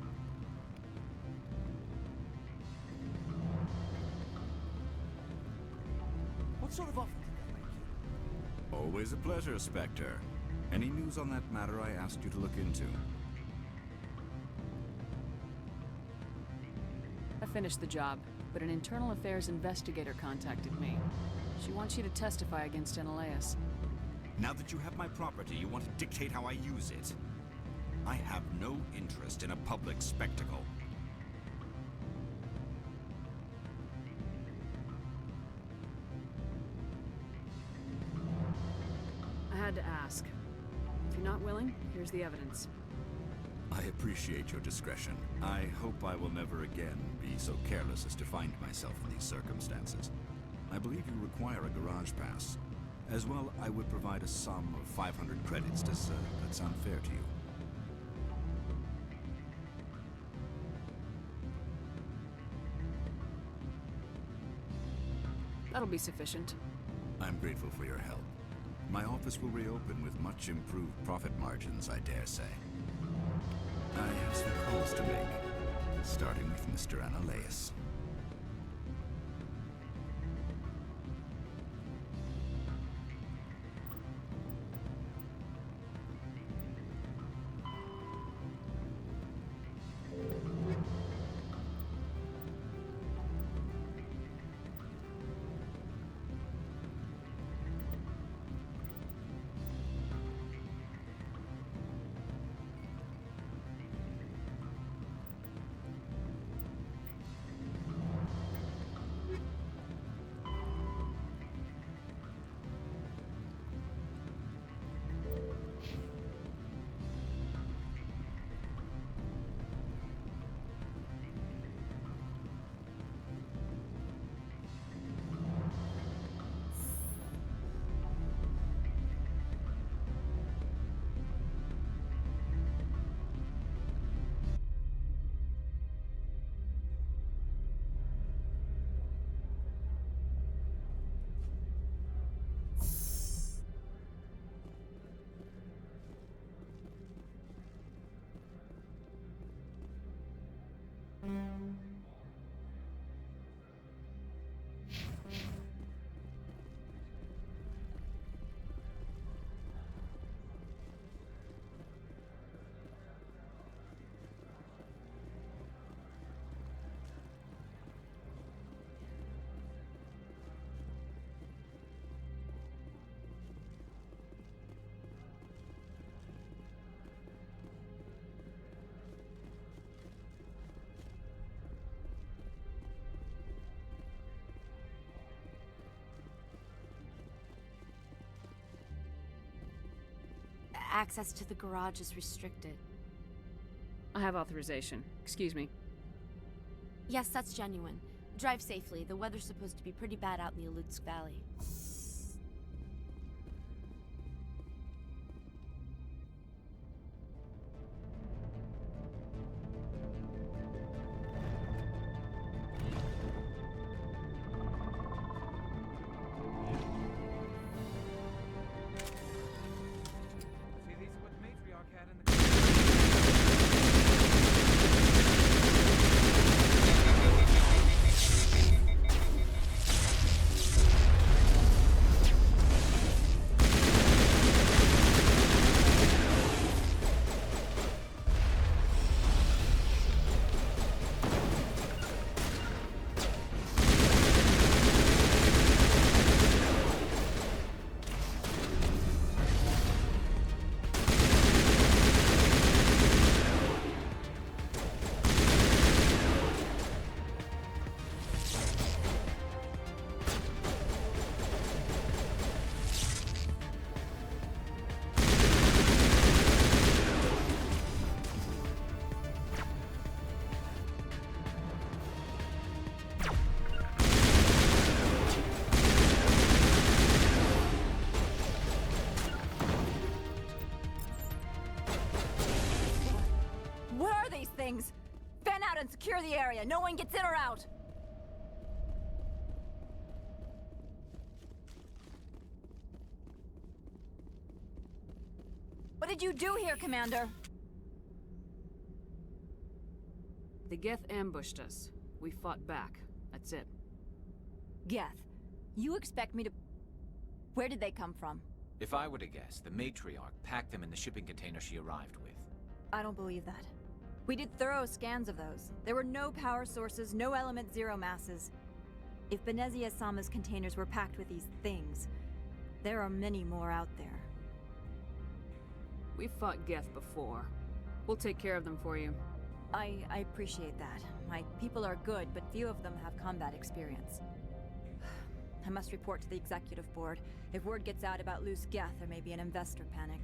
Speaker 9: What sort of offer did that make you?
Speaker 12: Always a pleasure, Spectre. Any news on that matter I asked you to look into?
Speaker 4: I finished the job, but an internal affairs investigator contacted me. She wants you to testify against Ananias.
Speaker 12: Now that you have my property, you want to dictate how I use it. I have no interest in a public spectacle.
Speaker 4: I had to ask. If you're not willing, here's the evidence.
Speaker 12: I appreciate your discretion. I hope I will never again be so careless as to find myself in these circumstances. I believe you require a garage pass. As well, I would provide a sum of 500 credits. Does that sound fair to you?
Speaker 4: That'll be sufficient.
Speaker 12: I'm grateful for your help. My office will reopen with much improved profit margins, I dare say. I have some calls to make, starting with Mr. Ananias.
Speaker 8: Access to the garage is restricted.
Speaker 4: I have authorization. Excuse me.
Speaker 8: Yes, that's genuine. Drive safely. The weather's supposed to be pretty bad out in the Alutsk Valley.
Speaker 13: Things. Fan out and secure the area. No one gets in or out. What did you do here, Commander?
Speaker 4: The Geth ambushed us. We fought back. That's it.
Speaker 13: Geth, you expect me to... Where did they come from?
Speaker 10: If I were to guess, the matriarch packed them in the shipping container she arrived with.
Speaker 13: I don't believe that. We did thorough scans of those. There were no power sources, no element zero masses. If Benezia Sama's containers were packed with these things, there are many more out there.
Speaker 4: We've fought Geth before. We'll take care of them for you.
Speaker 13: I appreciate that. My people are good, but few of them have combat experience. I must report to the executive board. If word gets out about loose Geth, there may be an investor panic.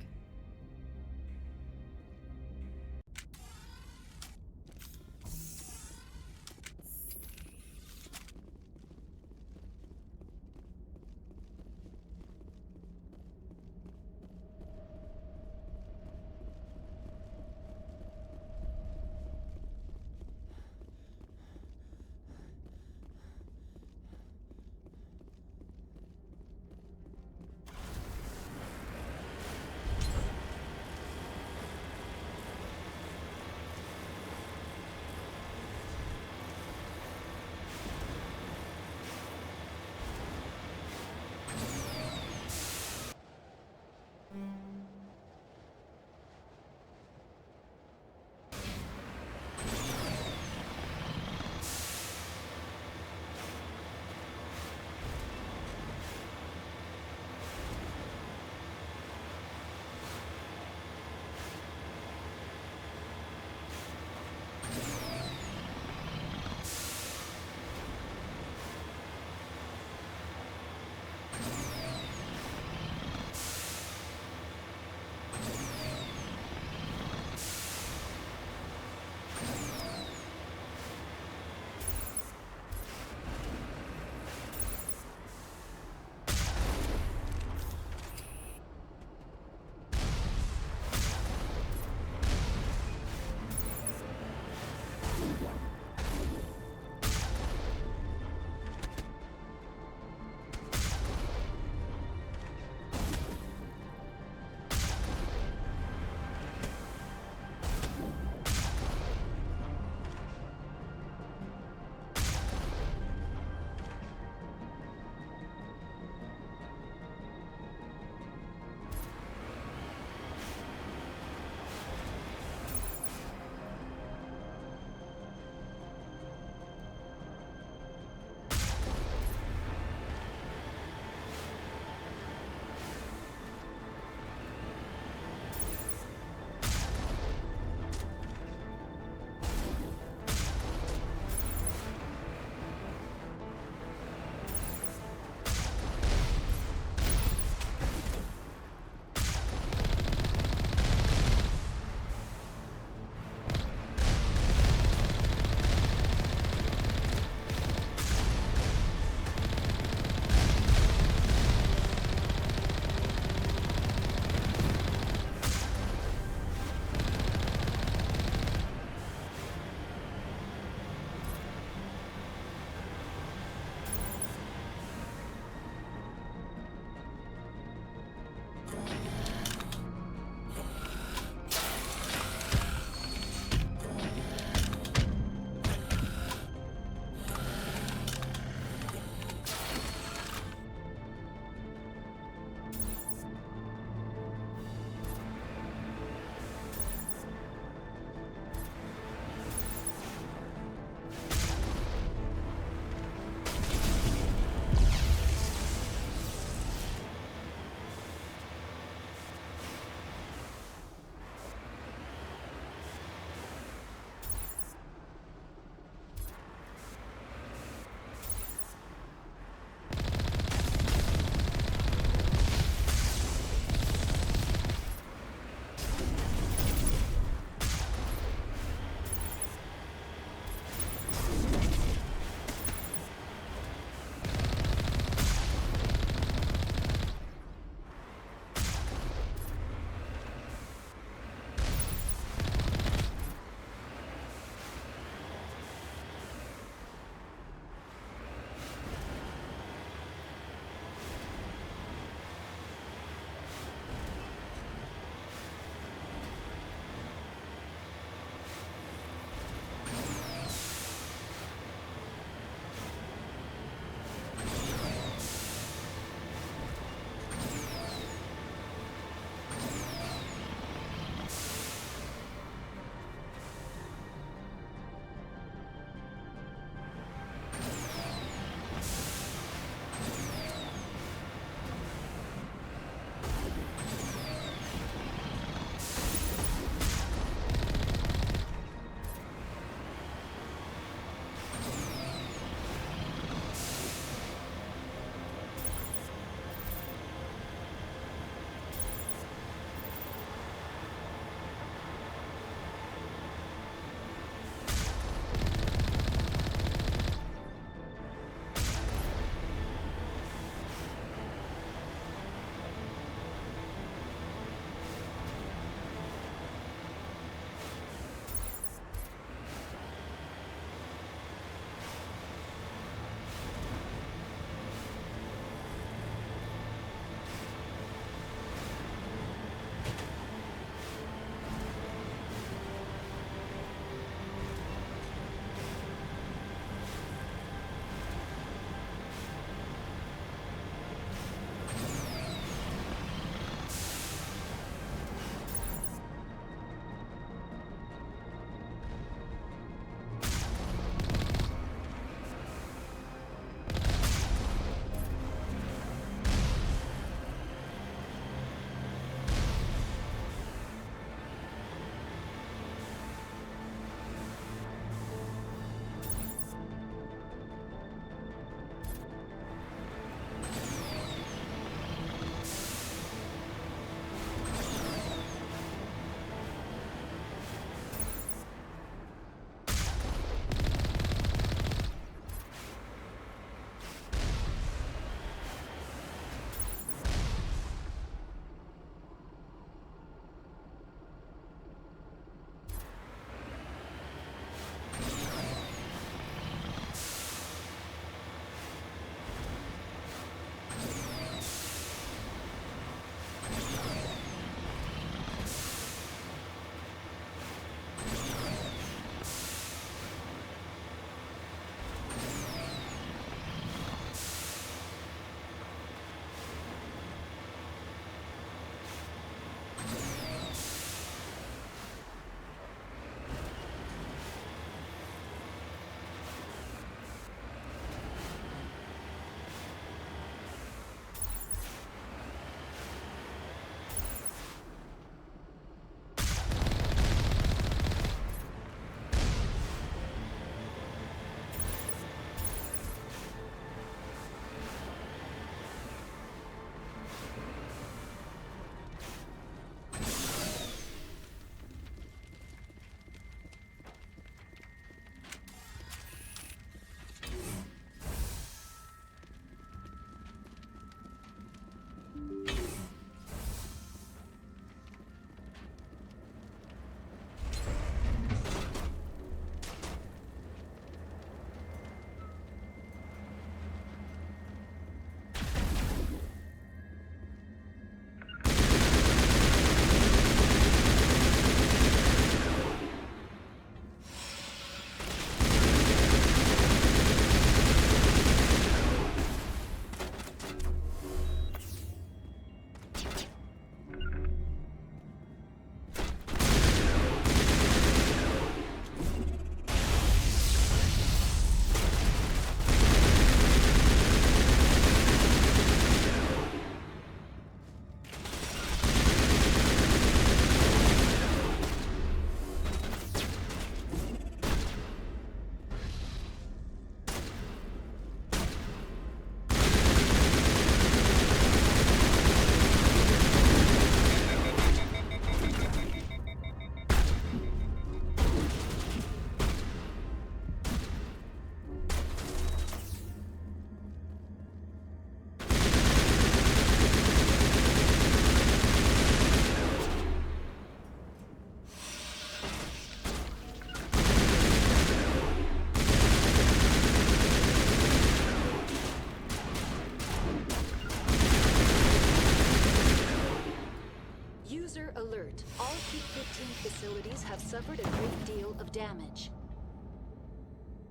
Speaker 5: quarantined facilities have suffered a great deal of damage.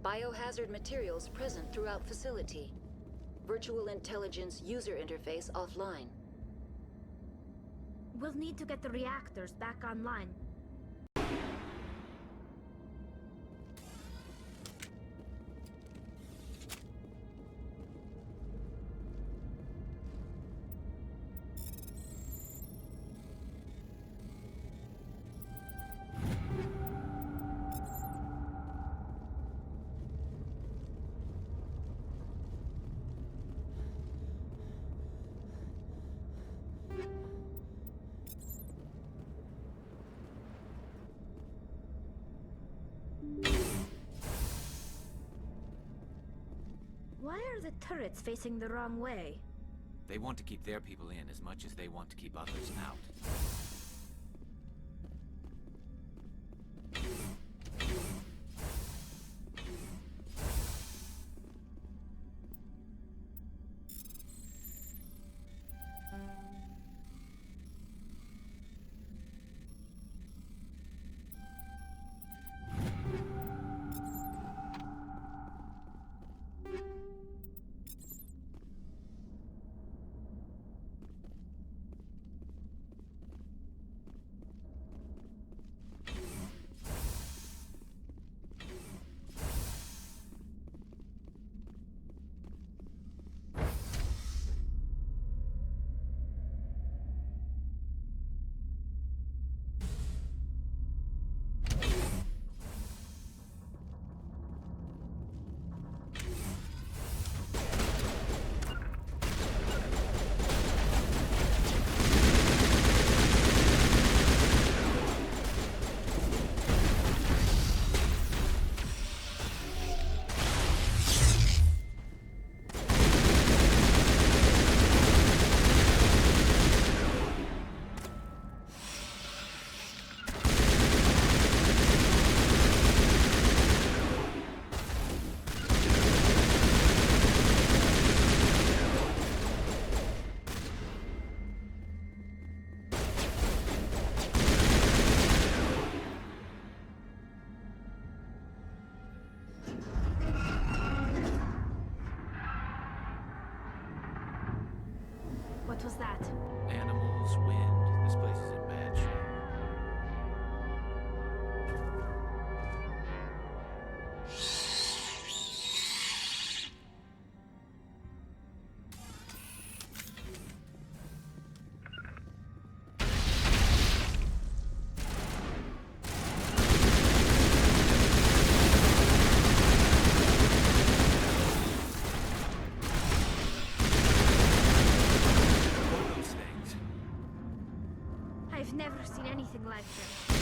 Speaker 5: Biohazard materials present throughout facility. Virtual intelligence user interface offline.
Speaker 6: We'll need to get the reactors back online. Why are the turrets facing the wrong way?
Speaker 10: They want to keep their people in as much as they want to keep others out.
Speaker 6: What was that?
Speaker 10: Animals, wind. This place is in bad shape.
Speaker 6: I've never seen anything like this.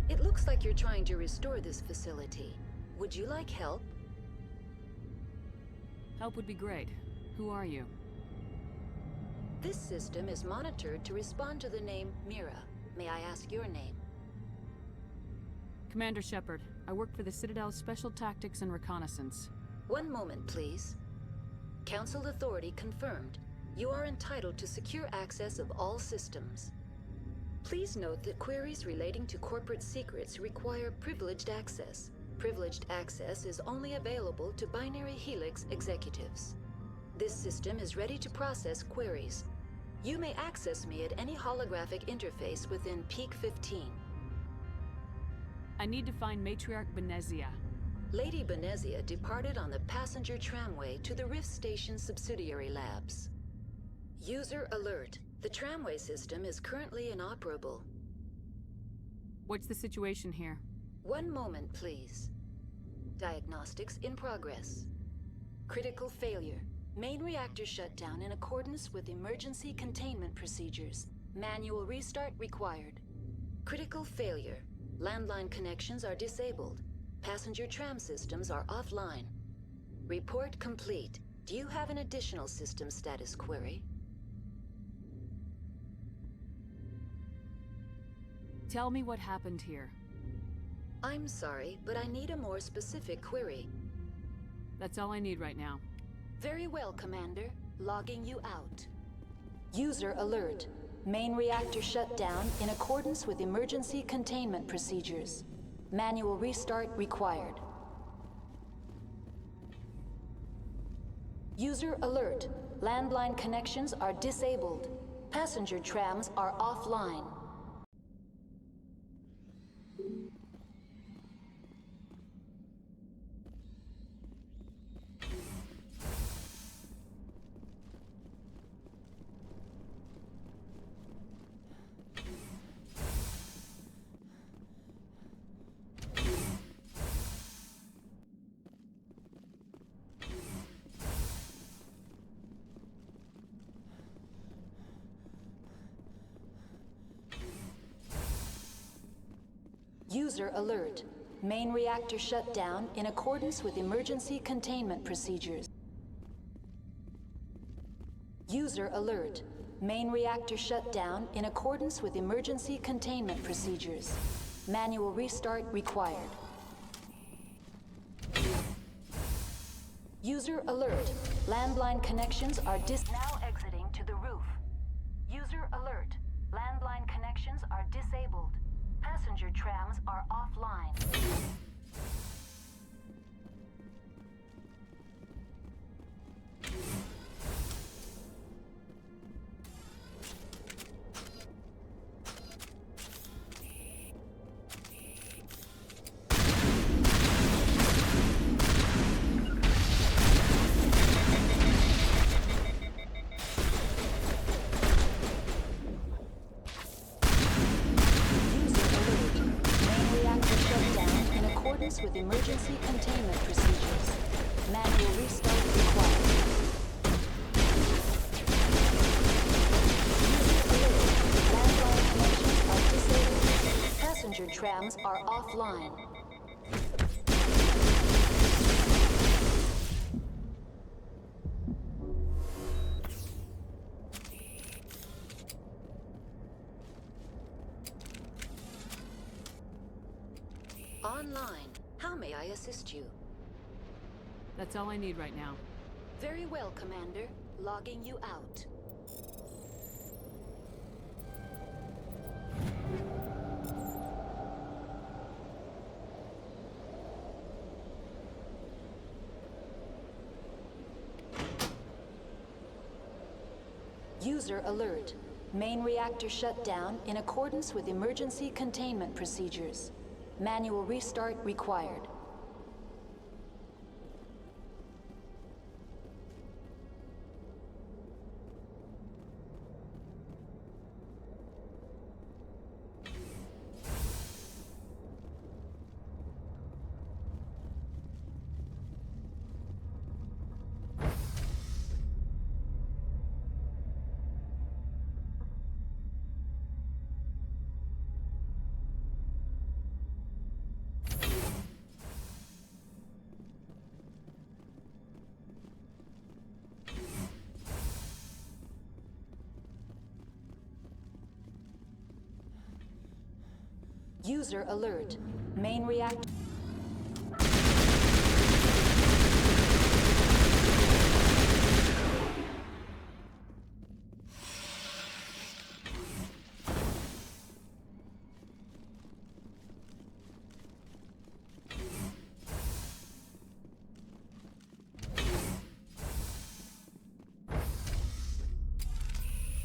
Speaker 5: It looks like you're trying to restore this facility. Would you like help?
Speaker 4: Help would be great. Who are you?
Speaker 5: This system is monitored to respond to the name Mira. May I ask your name?
Speaker 4: Commander Shepard. I work for the Citadel's Special Tactics and Reconnaissance.
Speaker 5: One moment, please. Council authority confirmed. You are entitled to secure access of all systems. Please note that queries relating to corporate secrets require privileged access. Privileged access is only available to Binary Helix executives. This system is ready to process queries. You may access me at any holographic interface within Peak 15.
Speaker 4: I need to find Matriarch Benezia.
Speaker 5: Lady Benezia departed on the passenger tramway to the Rift Station subsidiary labs. User alert. The tramway system is currently inoperable.
Speaker 4: What's the situation here?
Speaker 5: One moment, please. Diagnostics in progress. Critical failure. Main reactor shut down in accordance with emergency containment procedures. Manual restart required. Critical failure. Landline connections are disabled. Passenger tram systems are offline. Report complete. Do you have an additional system status query?
Speaker 4: Tell me what happened here.
Speaker 5: I'm sorry, but I need a more specific query.
Speaker 4: That's all I need right now.
Speaker 5: Very well, Commander. Logging you out. User alert. Main reactor shut down in accordance with emergency containment procedures. Manual restart required. User alert. Landline connections are disabled. Passenger trams are offline. User alert. Main reactor shut down in accordance with emergency containment procedures. User alert. Main reactor shut down in accordance with emergency containment procedures. Manual restart required. User alert. Landline connections are now exiting to the roof. User alert. Landline connections are disabled. Passenger trams are offline. accordance with emergency containment procedures. Manual restart required. Landline connections are disabled. Passenger trams are offline. Online. How may I assist you?
Speaker 4: That's all I need right now.
Speaker 5: Very well, Commander. Logging you out. User alert. Main reactor shut down in accordance with emergency containment procedures. Manual restart required. User alert. Main reactor.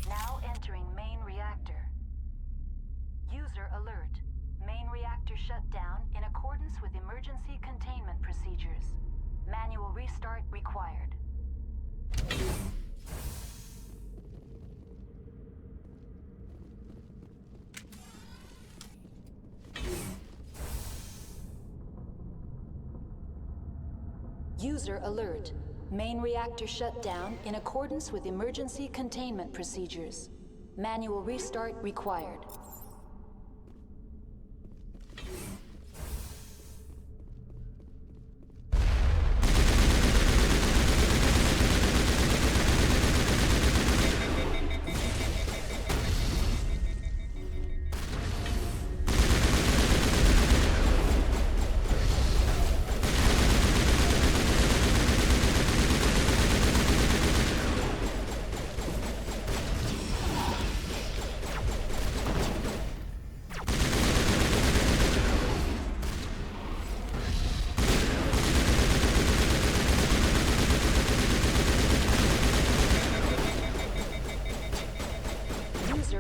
Speaker 5: Now entering main reactor. User alert. Main reactor shut down in accordance with emergency containment procedures. Manual restart required. User alert. Main reactor shut down in accordance with emergency containment procedures. Manual restart required.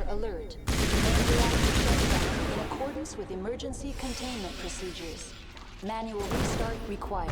Speaker 5: Alert. Main reactor shut down in accordance with emergency containment procedures. Manual restart required.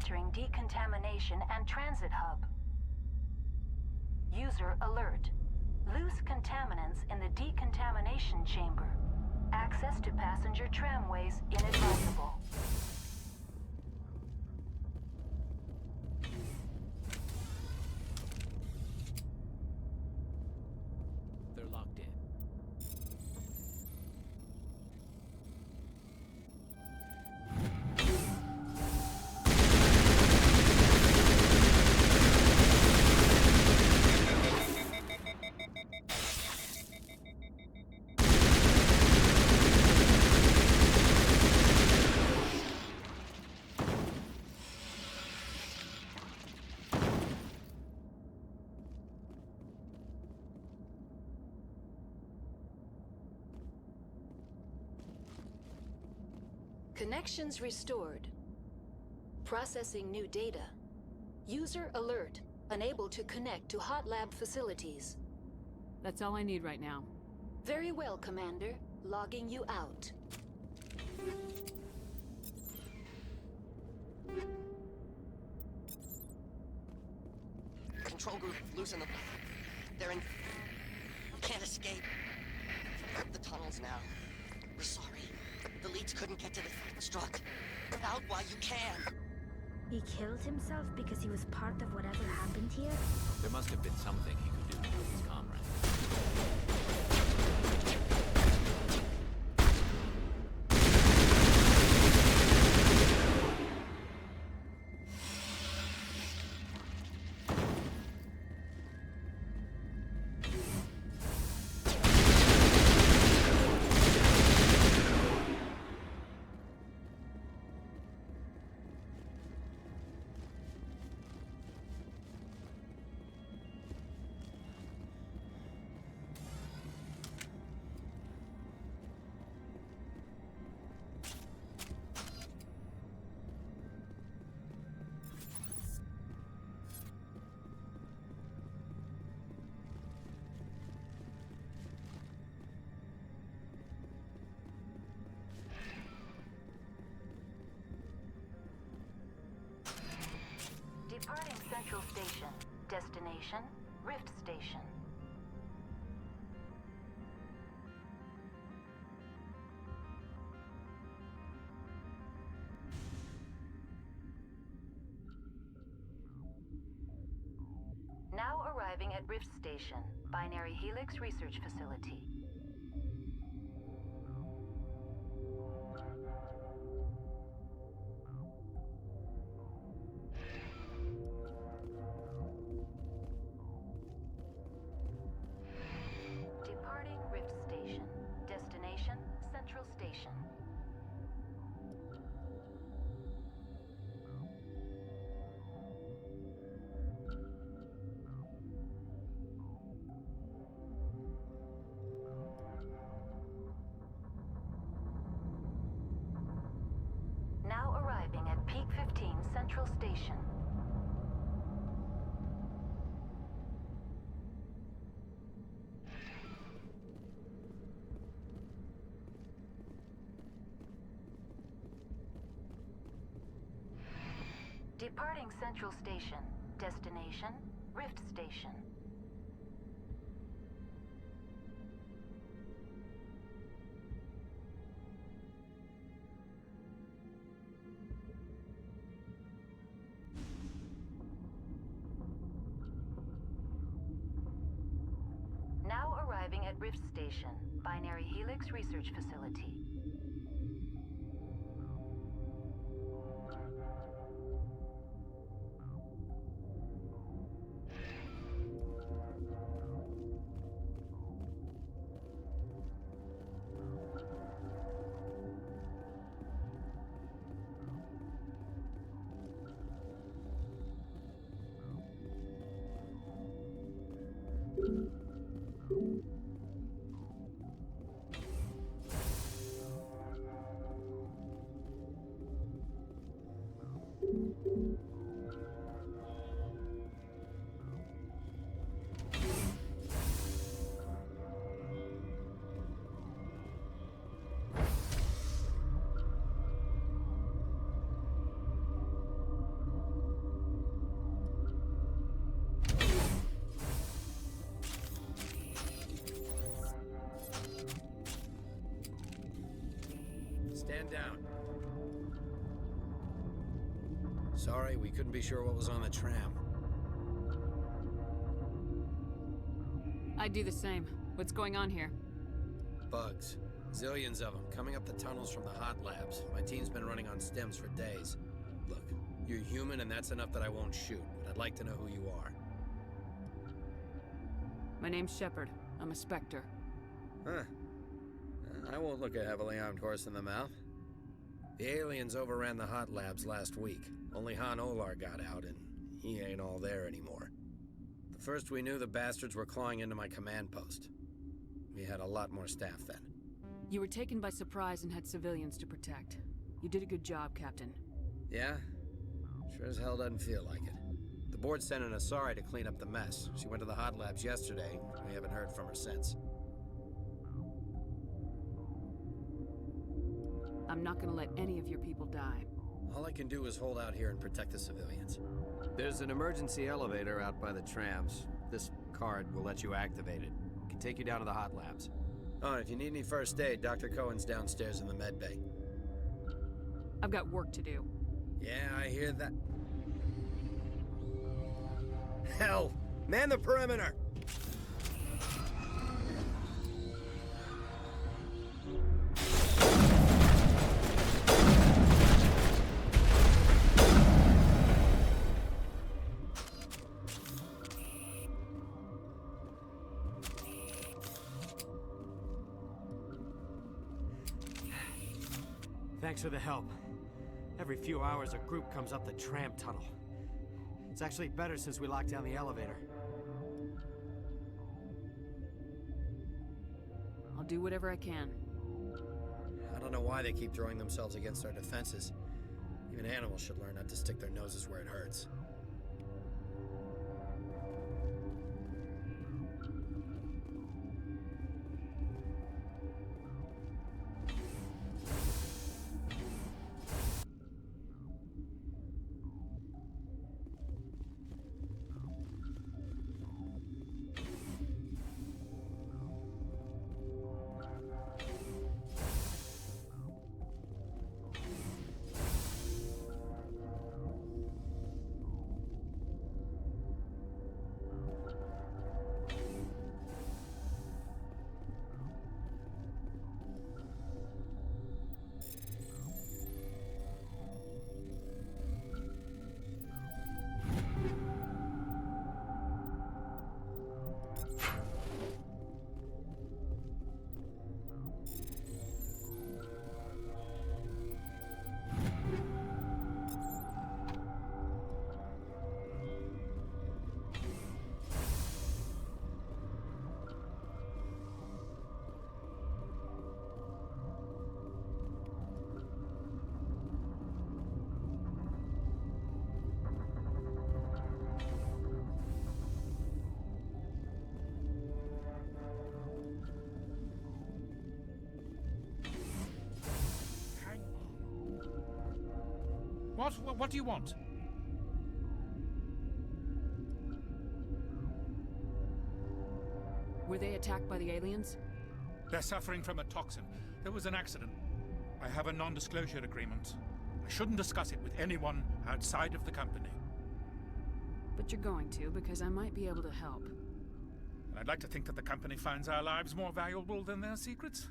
Speaker 5: entering decontamination and transit hub. User alert. Loose contaminants in the decontamination chamber. Access to passenger tramways inadvisable.
Speaker 10: They're locked in.
Speaker 5: Connections restored. Processing new data. User alert. Unable to connect to hot lab facilities.
Speaker 4: That's all I need right now.
Speaker 5: Very well, Commander. Logging you out.
Speaker 7: Control group, loosen them. They're in... Can't escape. The tunnels now. We're sorry. The leads couldn't get to the struck. Get out while you can.
Speaker 6: He killed himself because he was part of whatever happened here?
Speaker 10: There must have been something he could do to help his comrade.
Speaker 5: Departing Central Station. Destination, Rift Station. Now arriving at Rift Station, Binary Helix Research Facility. Departing Rift Station. Destination, Central Station. Now arriving at Peak 15 Central Station. Departing Central Station. Destination, Rift Station. Now arriving at Rift Station, Binary Helix Research Facility.
Speaker 11: Stand down. Sorry, we couldn't be sure what was on the tram.
Speaker 4: I'd do the same. What's going on here?
Speaker 11: Bugs. Zillions of them, coming up the tunnels from the hot labs. My team's been running on stems for days. Look, you're human and that's enough that I won't shoot, but I'd like to know who you are.
Speaker 4: My name's Shepard. I'm a Spectre.
Speaker 11: Huh. I won't look a heavily armed horse in the mouth. The aliens overran the hot labs last week. Only Han Olar got out, and he ain't all there anymore. The first we knew, the bastards were clawing into my command post. We had a lot more staff then.
Speaker 4: You were taken by surprise and had civilians to protect. You did a good job, Captain.
Speaker 11: Yeah? Sure as hell doesn't feel like it. The board sent an Asari to clean up the mess. She went to the hot labs yesterday. We haven't heard from her since.
Speaker 4: I'm not gonna let any of your people die.
Speaker 11: All I can do is hold out here and protect the civilians.
Speaker 14: There's an emergency elevator out by the trams. This card will let you activate it. It can take you down to the hot labs.
Speaker 11: Oh, and if you need any first aid, Dr. Cohen's downstairs in the med bay.
Speaker 4: I've got work to do.
Speaker 11: Yeah, I hear that. Hell! Man the perimeter!
Speaker 9: Thanks for the help. Every few hours, a group comes up the tram tunnel. It's actually better since we locked down the elevator.
Speaker 4: I'll do whatever I can.
Speaker 11: I don't know why they keep throwing themselves against our defenses. Even animals should learn not to stick their noses where it hurts.
Speaker 16: What do you want?
Speaker 4: Were they attacked by the aliens?
Speaker 16: They're suffering from a toxin. There was an accident. I have a non-disclosure agreement. I shouldn't discuss it with anyone outside of the company.
Speaker 4: But you're going to, because I might be able to help.
Speaker 16: And I'd like to think that the company finds our lives more valuable than their secrets.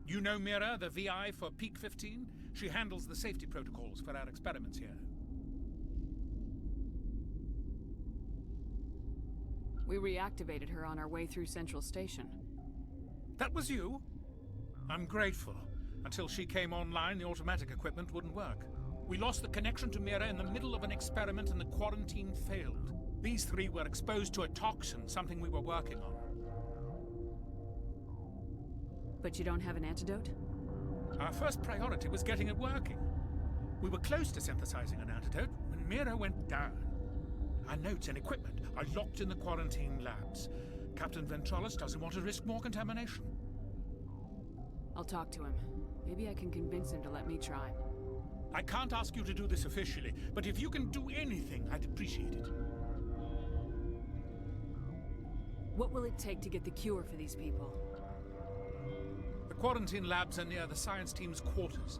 Speaker 16: You know Mira, the VI for Peak 15? She handles the safety protocols for our experiments here.
Speaker 4: We reactivated her on our way through Central Station.
Speaker 16: That was you? I'm grateful. Until she came online, the automatic equipment wouldn't work. We lost the connection to Mira in the middle of an experiment and the quarantine failed. These three were exposed to a toxin, something we were working on.
Speaker 4: But you don't have an antidote?
Speaker 16: Our first priority was getting it working. We were close to synthesizing an antidote when Mira went down. Our notes and equipment are locked in the quarantine labs. Captain Ventralis doesn't want to risk more contamination.
Speaker 4: I'll talk to him. Maybe I can convince him to let me try.
Speaker 16: I can't ask you to do this officially, but if you can do anything, I'd appreciate it.
Speaker 4: What will it take to get the cure for these people?
Speaker 16: The quarantine labs are near the science team's quarters.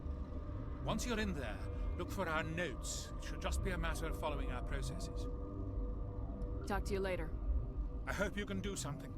Speaker 16: Once you're in there, look for our notes. It should just be a matter of following our processes.
Speaker 4: Talk to you later.
Speaker 16: I hope you can do something.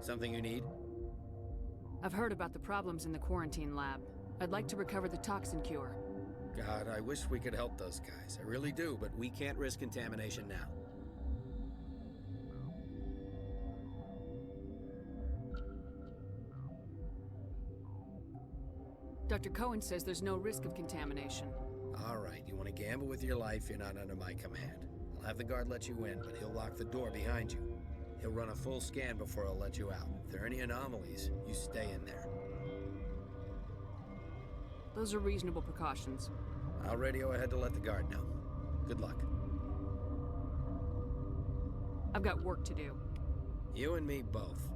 Speaker 14: Something you need?
Speaker 4: I've heard about the problems in the quarantine lab. I'd like to recover the toxin cure.
Speaker 14: God, I wish we could help those guys. I really do, but we can't risk contamination now.
Speaker 4: Dr. Cohen says there's no risk of contamination.
Speaker 14: All right, you want to gamble with your life, you're not under my command. I'll have the guard let you in, but he'll lock the door behind you. He'll run a full scan before he'll let you out. If there are any anomalies, you stay in there.
Speaker 4: Those are reasonable precautions.
Speaker 14: I'll radio ahead to let the guard know. Good luck.
Speaker 4: I've got work to do.
Speaker 14: You and me both.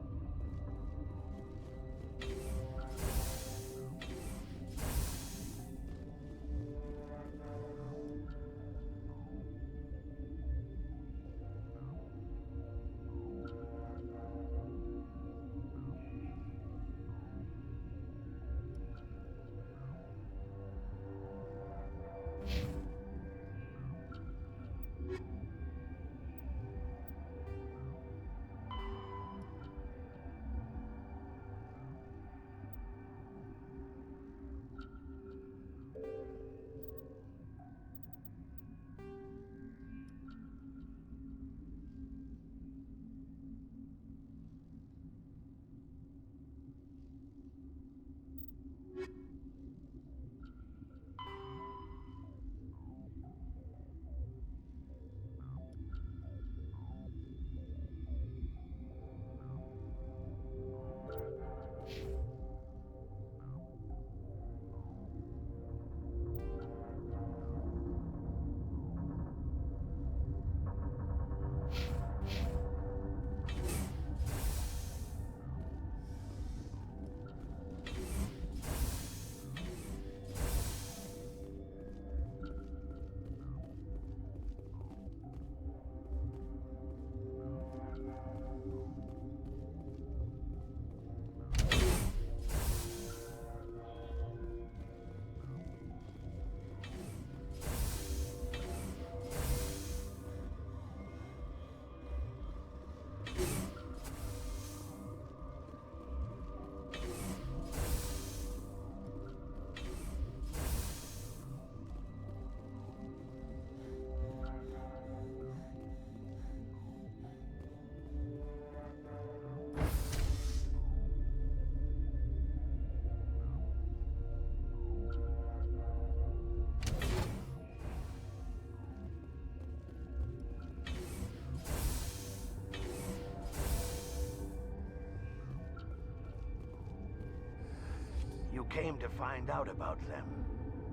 Speaker 17: You came to find out about them,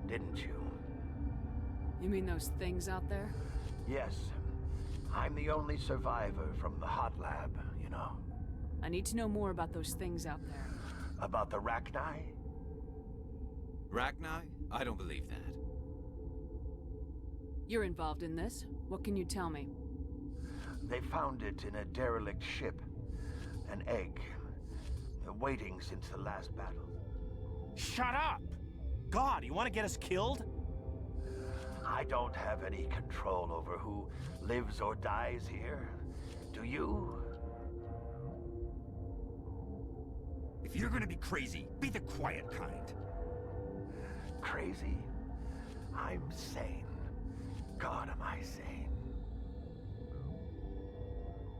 Speaker 17: didn't you?
Speaker 4: You mean those things out there?
Speaker 17: Yes. I'm the only survivor from the hot lab, you know.
Speaker 4: I need to know more about those things out there.
Speaker 17: About the Rachni?
Speaker 10: Rachni? I don't believe that.
Speaker 4: You're involved in this. What can you tell me?
Speaker 17: They found it in a derelict ship. An egg. Waiting since the last battle.
Speaker 18: Shut up! God, you want to get us killed?
Speaker 17: I don't have any control over who lives or dies here. Do you?
Speaker 2: If you're gonna be crazy, be the quiet kind.
Speaker 17: Crazy? I'm sane. God, am I sane?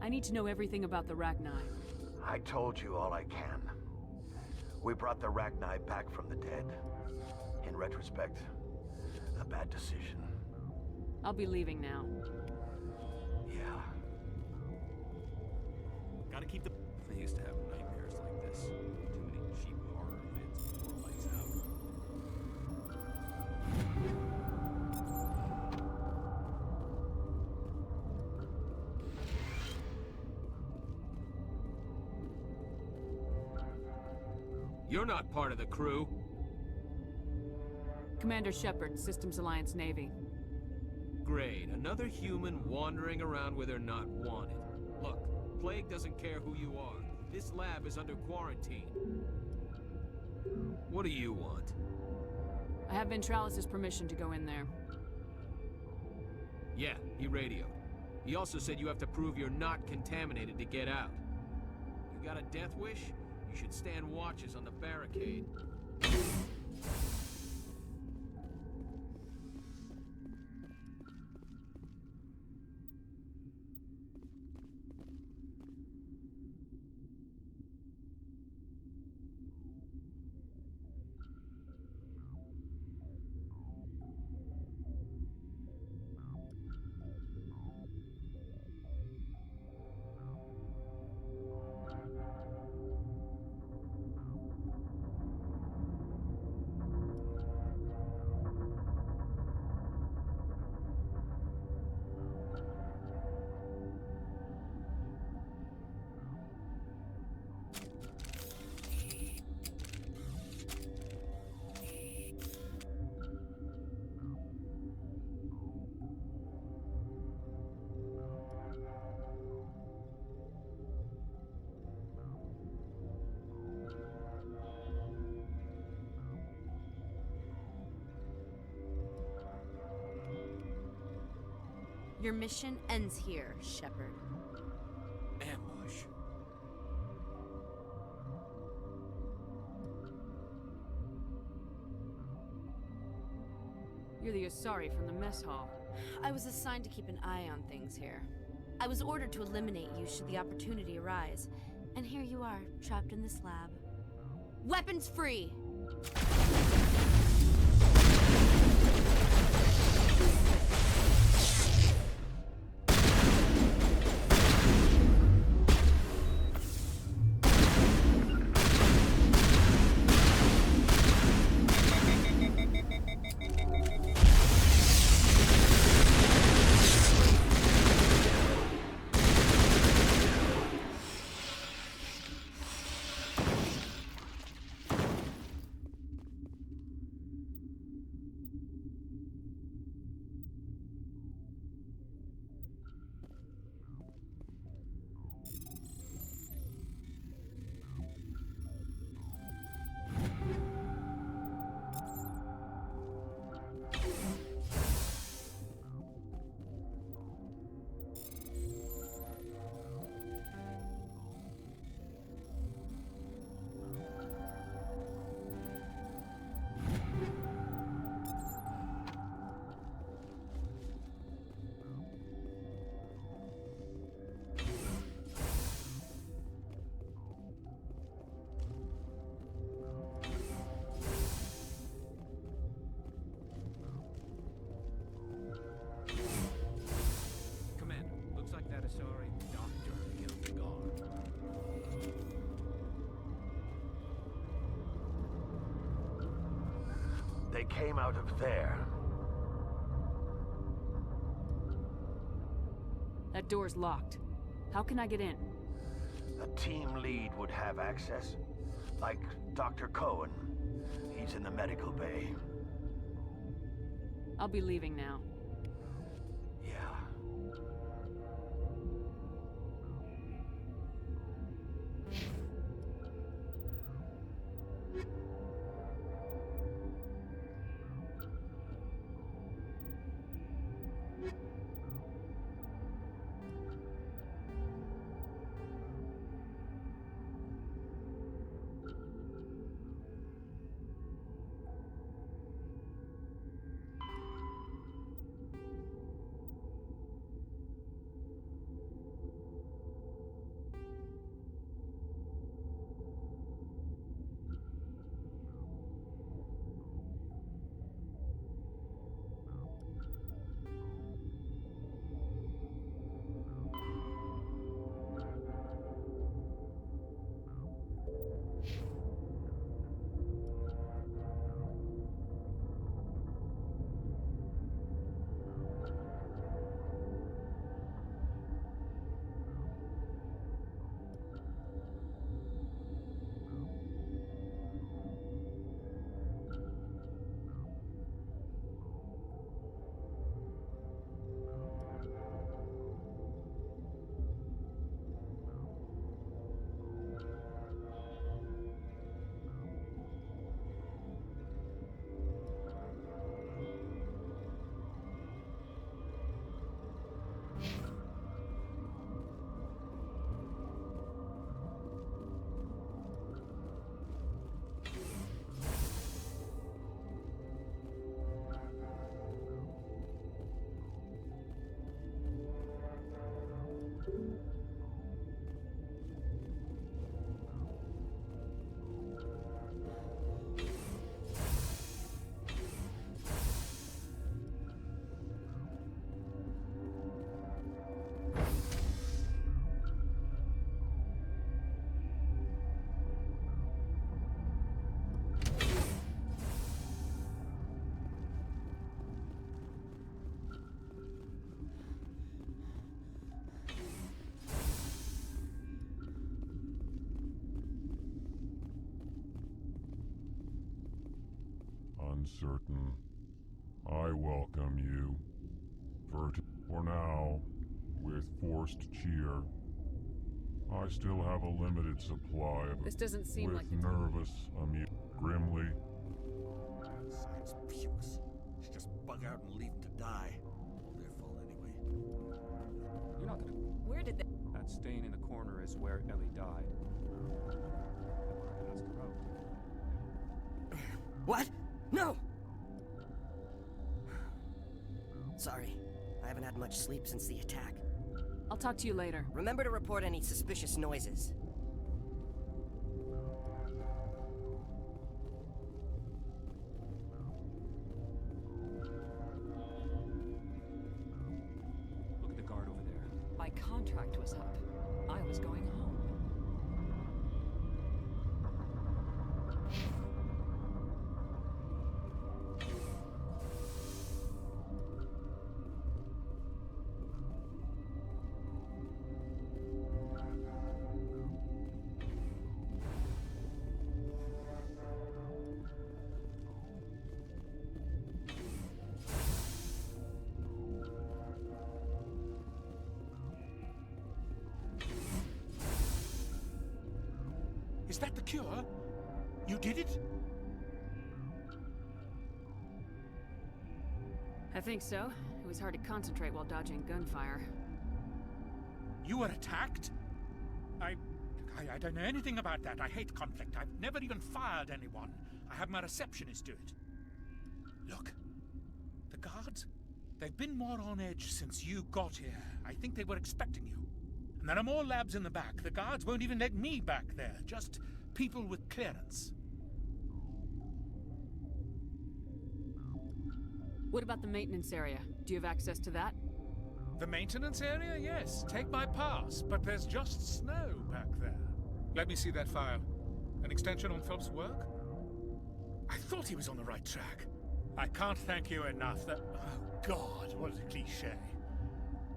Speaker 4: I need to know everything about the Rachni.
Speaker 17: I told you all I can. We brought the Rachni back from the dead. In retrospect, a bad decision.
Speaker 4: I'll be leaving now.
Speaker 17: Yeah.
Speaker 12: Gotta keep the... I used to have nightmares like this. Too many cheap horror vids before lights out.
Speaker 10: You're not part of the crew.
Speaker 4: Commander Shepard, Systems Alliance Navy.
Speaker 10: Great, another human wandering around where they're not wanted. Look, Plague doesn't care who you are. This lab is under quarantine. What do you want?
Speaker 4: I have Ventralis' permission to go in there.
Speaker 10: Yeah, he radioed. He also said you have to prove you're not contaminated to get out. You got a death wish? You should stand watches on the barricade.
Speaker 8: Your mission ends here, Shepard.
Speaker 10: Ambush.
Speaker 4: You're the Asari from the mess hall.
Speaker 8: I was assigned to keep an eye on things here. I was ordered to eliminate you should the opportunity arise. And here you are, trapped in this lab. Weapons free!
Speaker 10: Asari doctor killed the guard.
Speaker 17: They came out of there.
Speaker 4: That door's locked. How can I get in?
Speaker 17: A team lead would have access. Like Dr. Cohen. He's in the medical bay.
Speaker 4: I'll be leaving now.
Speaker 17: Yeah.
Speaker 18: uncertain. I welcome you. For now, with forced cheer. I still have a limited supply of
Speaker 4: This doesn't seem
Speaker 18: with
Speaker 4: like the
Speaker 18: nervous, grimly.
Speaker 2: Science pukes. Should just bug out and leave them to die. All their fault anyway.
Speaker 19: You're not gonna...
Speaker 1: Where did they...
Speaker 19: That stain in the corner is where Ellie died. That's the road.
Speaker 7: What? No! Sorry. I haven't had much sleep since the attack.
Speaker 4: I'll talk to you later.
Speaker 7: Remember to report any suspicious noises.
Speaker 19: Look at the guard over there.
Speaker 1: My contract was up. I was going home.
Speaker 16: Is that the cure? You did it?
Speaker 4: I think so. It was hard to concentrate while dodging gunfire.
Speaker 16: You were attacked? I don't know anything about that. I hate conflict. I've never even fired anyone. I have my receptionist do it. Look, the guards, they've been more on edge since you got here. I think they were expecting you. And there are more labs in the back. The guards won't even let me back there. Just people with clearance.
Speaker 4: What about the maintenance area? Do you have access to that?
Speaker 16: The maintenance area? Yes. Take my pass. But there's just snow back there. Let me see that file. An extension on Phelps' work? I thought he was on the right track. I can't thank you enough. That... Oh, God, what a cliché.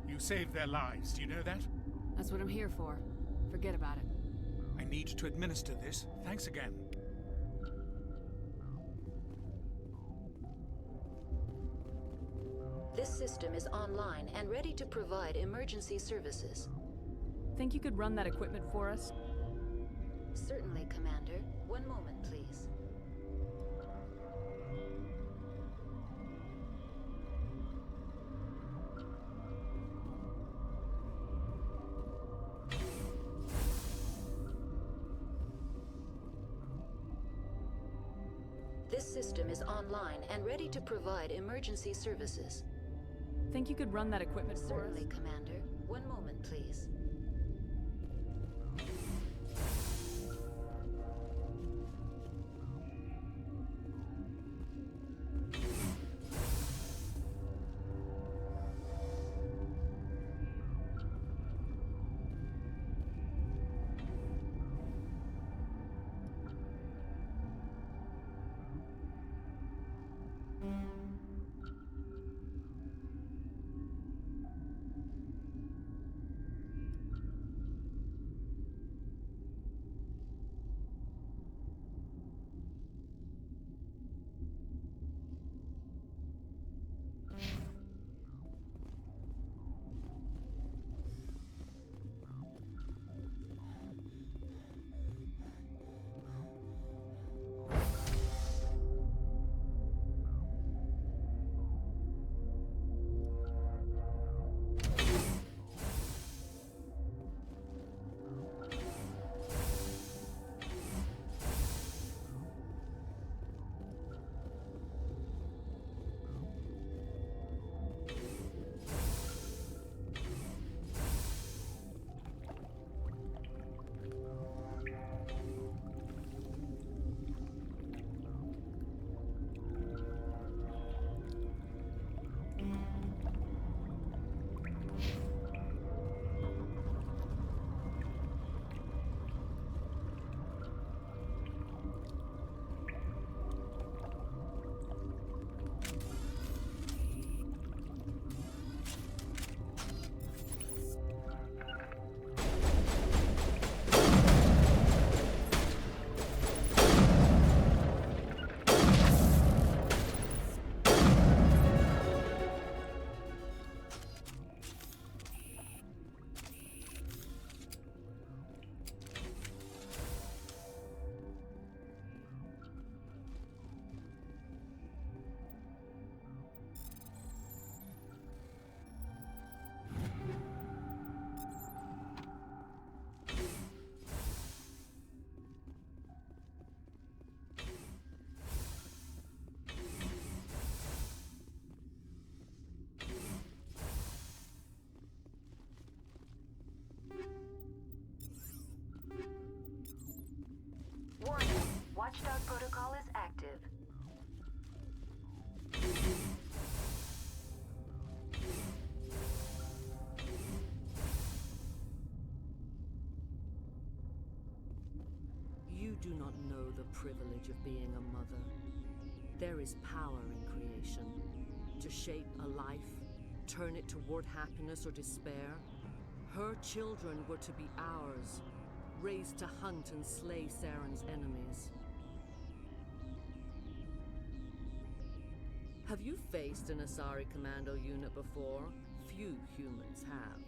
Speaker 16: You saved their lives. Do you know that?
Speaker 4: That's what I'm here for. Forget about it.
Speaker 16: I need to administer this. Thanks again.
Speaker 5: This system is online and ready to provide emergency services.
Speaker 4: Think you could run that equipment for us?
Speaker 5: Certainly, Commander. One moment, please. This system is online and ready to provide emergency services.
Speaker 4: Think you could run that equipment for us?
Speaker 5: Certainly, Commander. One moment, please. Watchdog protocol is active.
Speaker 20: You do not know the privilege of being a mother. There is power in creation. To shape a life, turn it toward happiness or despair. Her children were to be ours, raised to hunt and slay Saren's enemies. Have you faced an Asari commando unit before? Few humans have.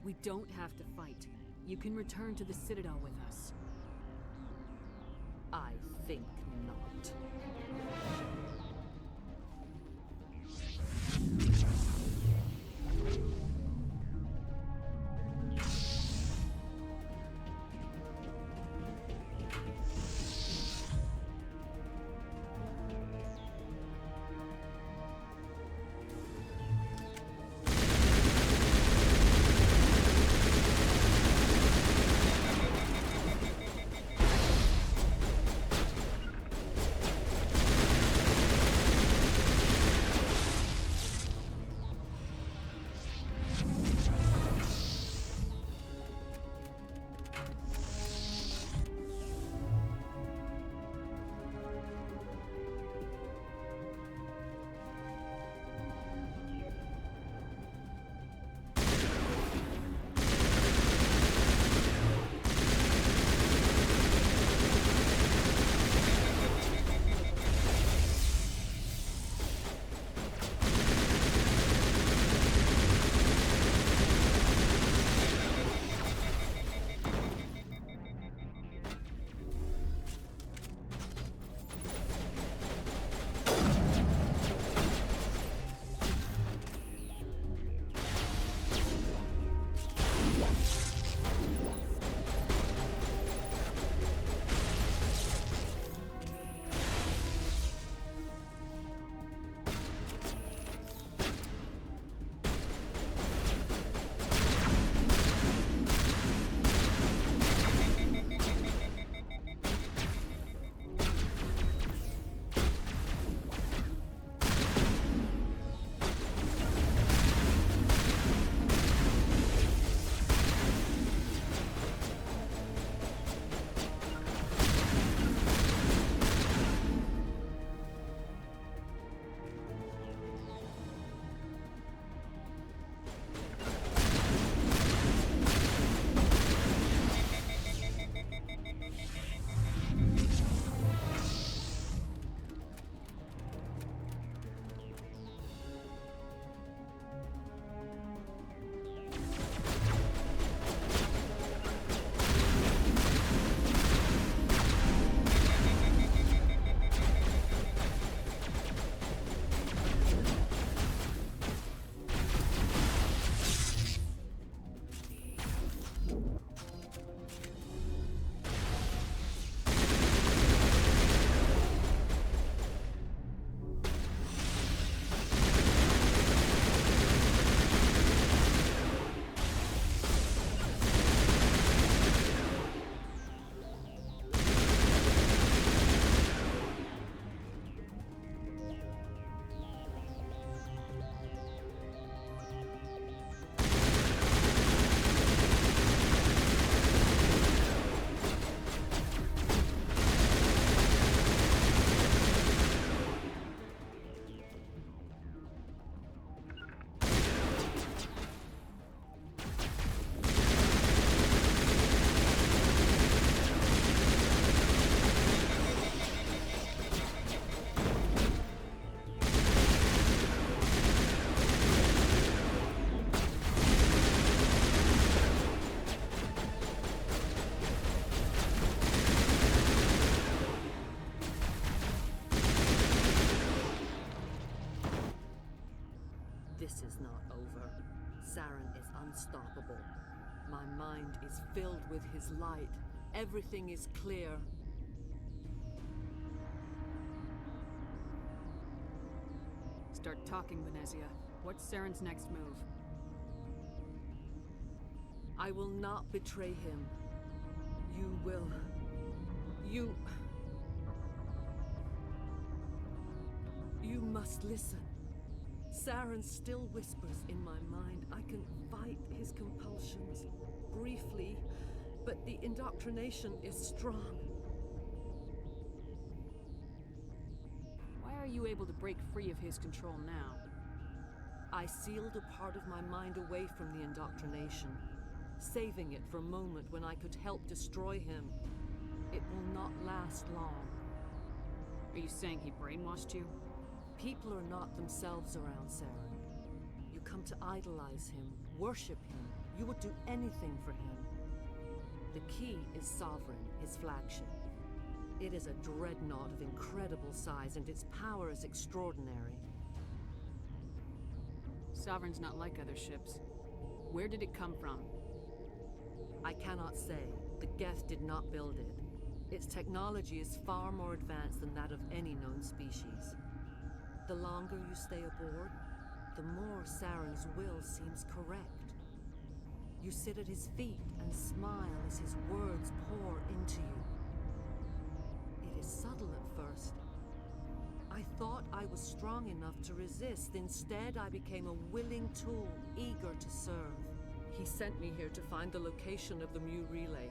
Speaker 4: We don't have to fight. You can return to the Citadel with us.
Speaker 20: I think not. This is not over. Saren is unstoppable. My mind is filled with his light. Everything is clear.
Speaker 4: Start talking, Venezia. What's Saren's next move?
Speaker 20: I will not betray him. You will... You must listen. Saren still whispers in my mind. I can fight his compulsions, briefly, but the indoctrination is strong.
Speaker 4: Why are you able to break free of his control now?
Speaker 20: I sealed a part of my mind away from the indoctrination, saving it for a moment when I could help destroy him. It will not last long.
Speaker 4: Are you saying he brainwashed you?
Speaker 20: People are not themselves around Saren. You come to idolize him, worship him. You would do anything for him. The key is Sovereign, his flagship. It is a dreadnought of incredible size, and its power is extraordinary.
Speaker 4: Sovereign's not like other ships. Where did it come from?
Speaker 20: I cannot say. The Geth did not build it. Its technology is far more advanced than that of any known species. The longer you stay aboard, the more Saren's will seems correct. You sit at his feet and smile as his words pour into you. It is subtle at first. I thought I was strong enough to resist. Instead, I became a willing tool, eager to serve. He sent me here to find the location of the Mu relay.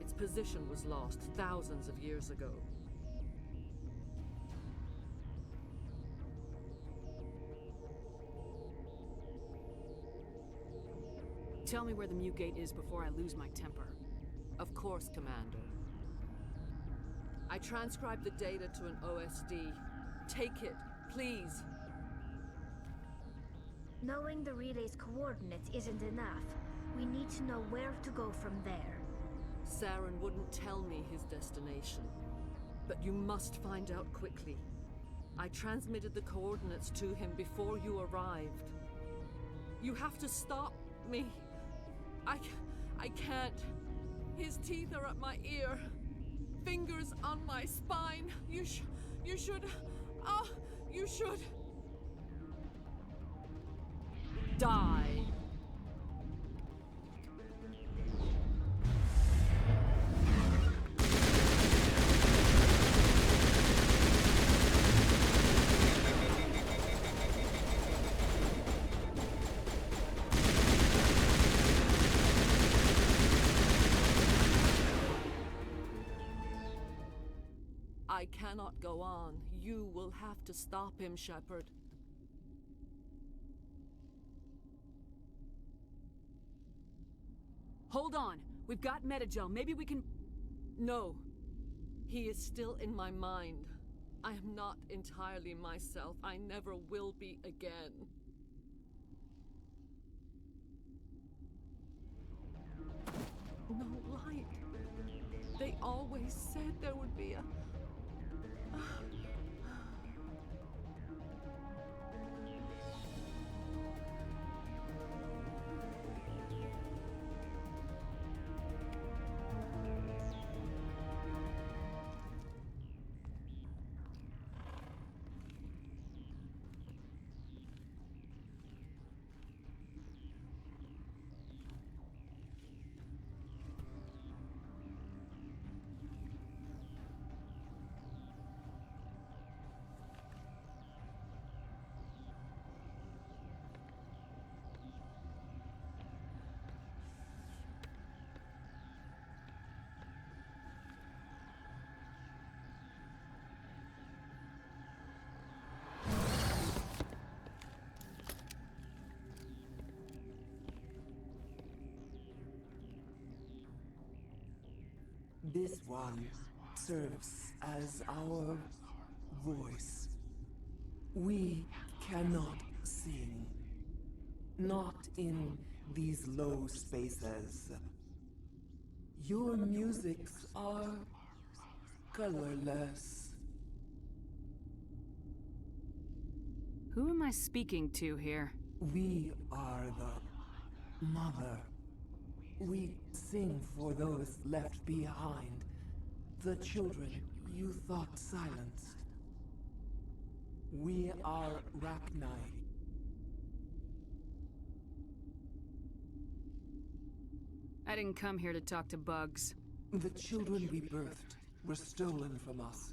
Speaker 20: Its position was lost thousands of years ago.
Speaker 4: Tell me where the Mu Gate is before I lose my temper.
Speaker 20: Of course, Commander. I transcribed the data to an OSD. Take it, please.
Speaker 6: Knowing the relay's coordinates isn't enough. We need to know where to go from there.
Speaker 20: Saren wouldn't tell me his destination. But you must find out quickly. I transmitted the coordinates to him before you arrived. You have to stop me. I can't. His teeth are at my ear. Fingers on my spine. You should... you should... die. I cannot go on. You will have to stop him, Shepard.
Speaker 4: Hold on. We've got Metagel. Maybe we can...
Speaker 20: No. He is still in my mind. I am not entirely myself. I never will be again. No light. They always said there would be a...
Speaker 3: This one serves as our voice. We cannot sing. Not in these low spaces. Your musics are colorless.
Speaker 4: Who am I speaking to here?
Speaker 3: We are the mother. We sing for those left behind. The children you thought silenced. We are Rachni.
Speaker 4: I didn't come here to talk to bugs.
Speaker 3: The children we birthed were stolen from us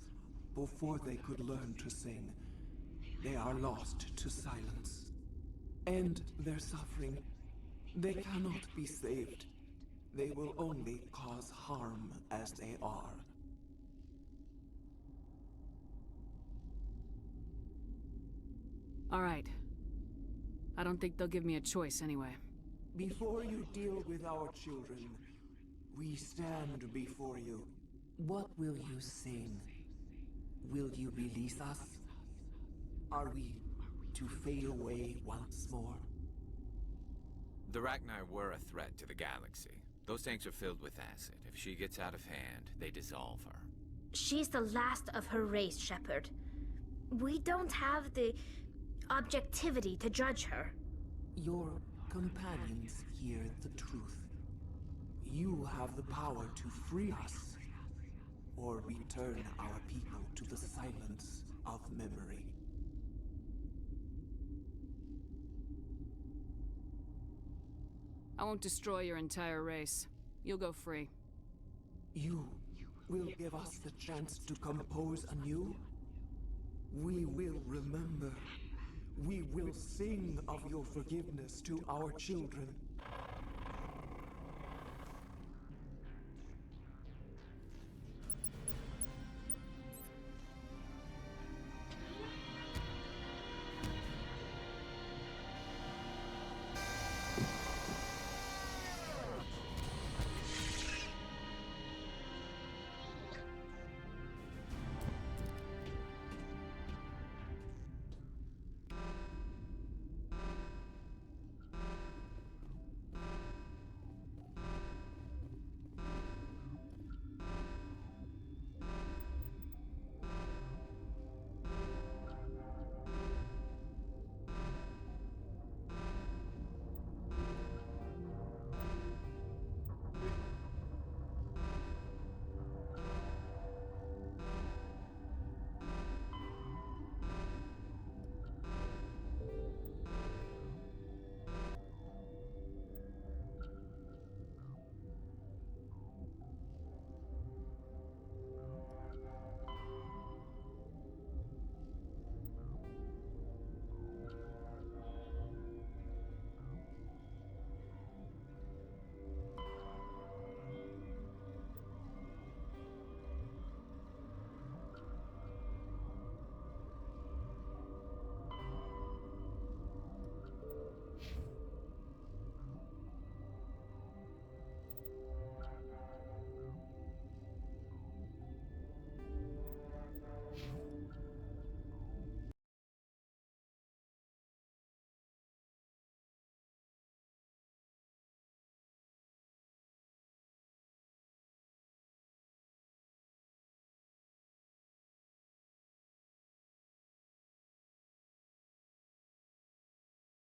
Speaker 3: before they could learn to sing. They are lost to silence. End their suffering. They cannot be saved. They will only cause harm as they are.
Speaker 4: All right. I don't think they'll give me a choice anyway.
Speaker 3: Before you deal with our children, we stand before you. What will you sing? Will you release us? Are we to fade away once more?
Speaker 15: The Rachni were a threat to the galaxy. Those tanks are filled with acid. If she gets out of hand, they dissolve her.
Speaker 6: She's the last of her race, Shepard. We don't have the objectivity to judge her.
Speaker 3: Your companions hear the truth. You have the power to free us, or return our people to the silence of memory.
Speaker 4: I won't destroy your entire race. You'll go free.
Speaker 3: You will give us the chance to compose anew? We will remember. We will sing of your forgiveness to our children.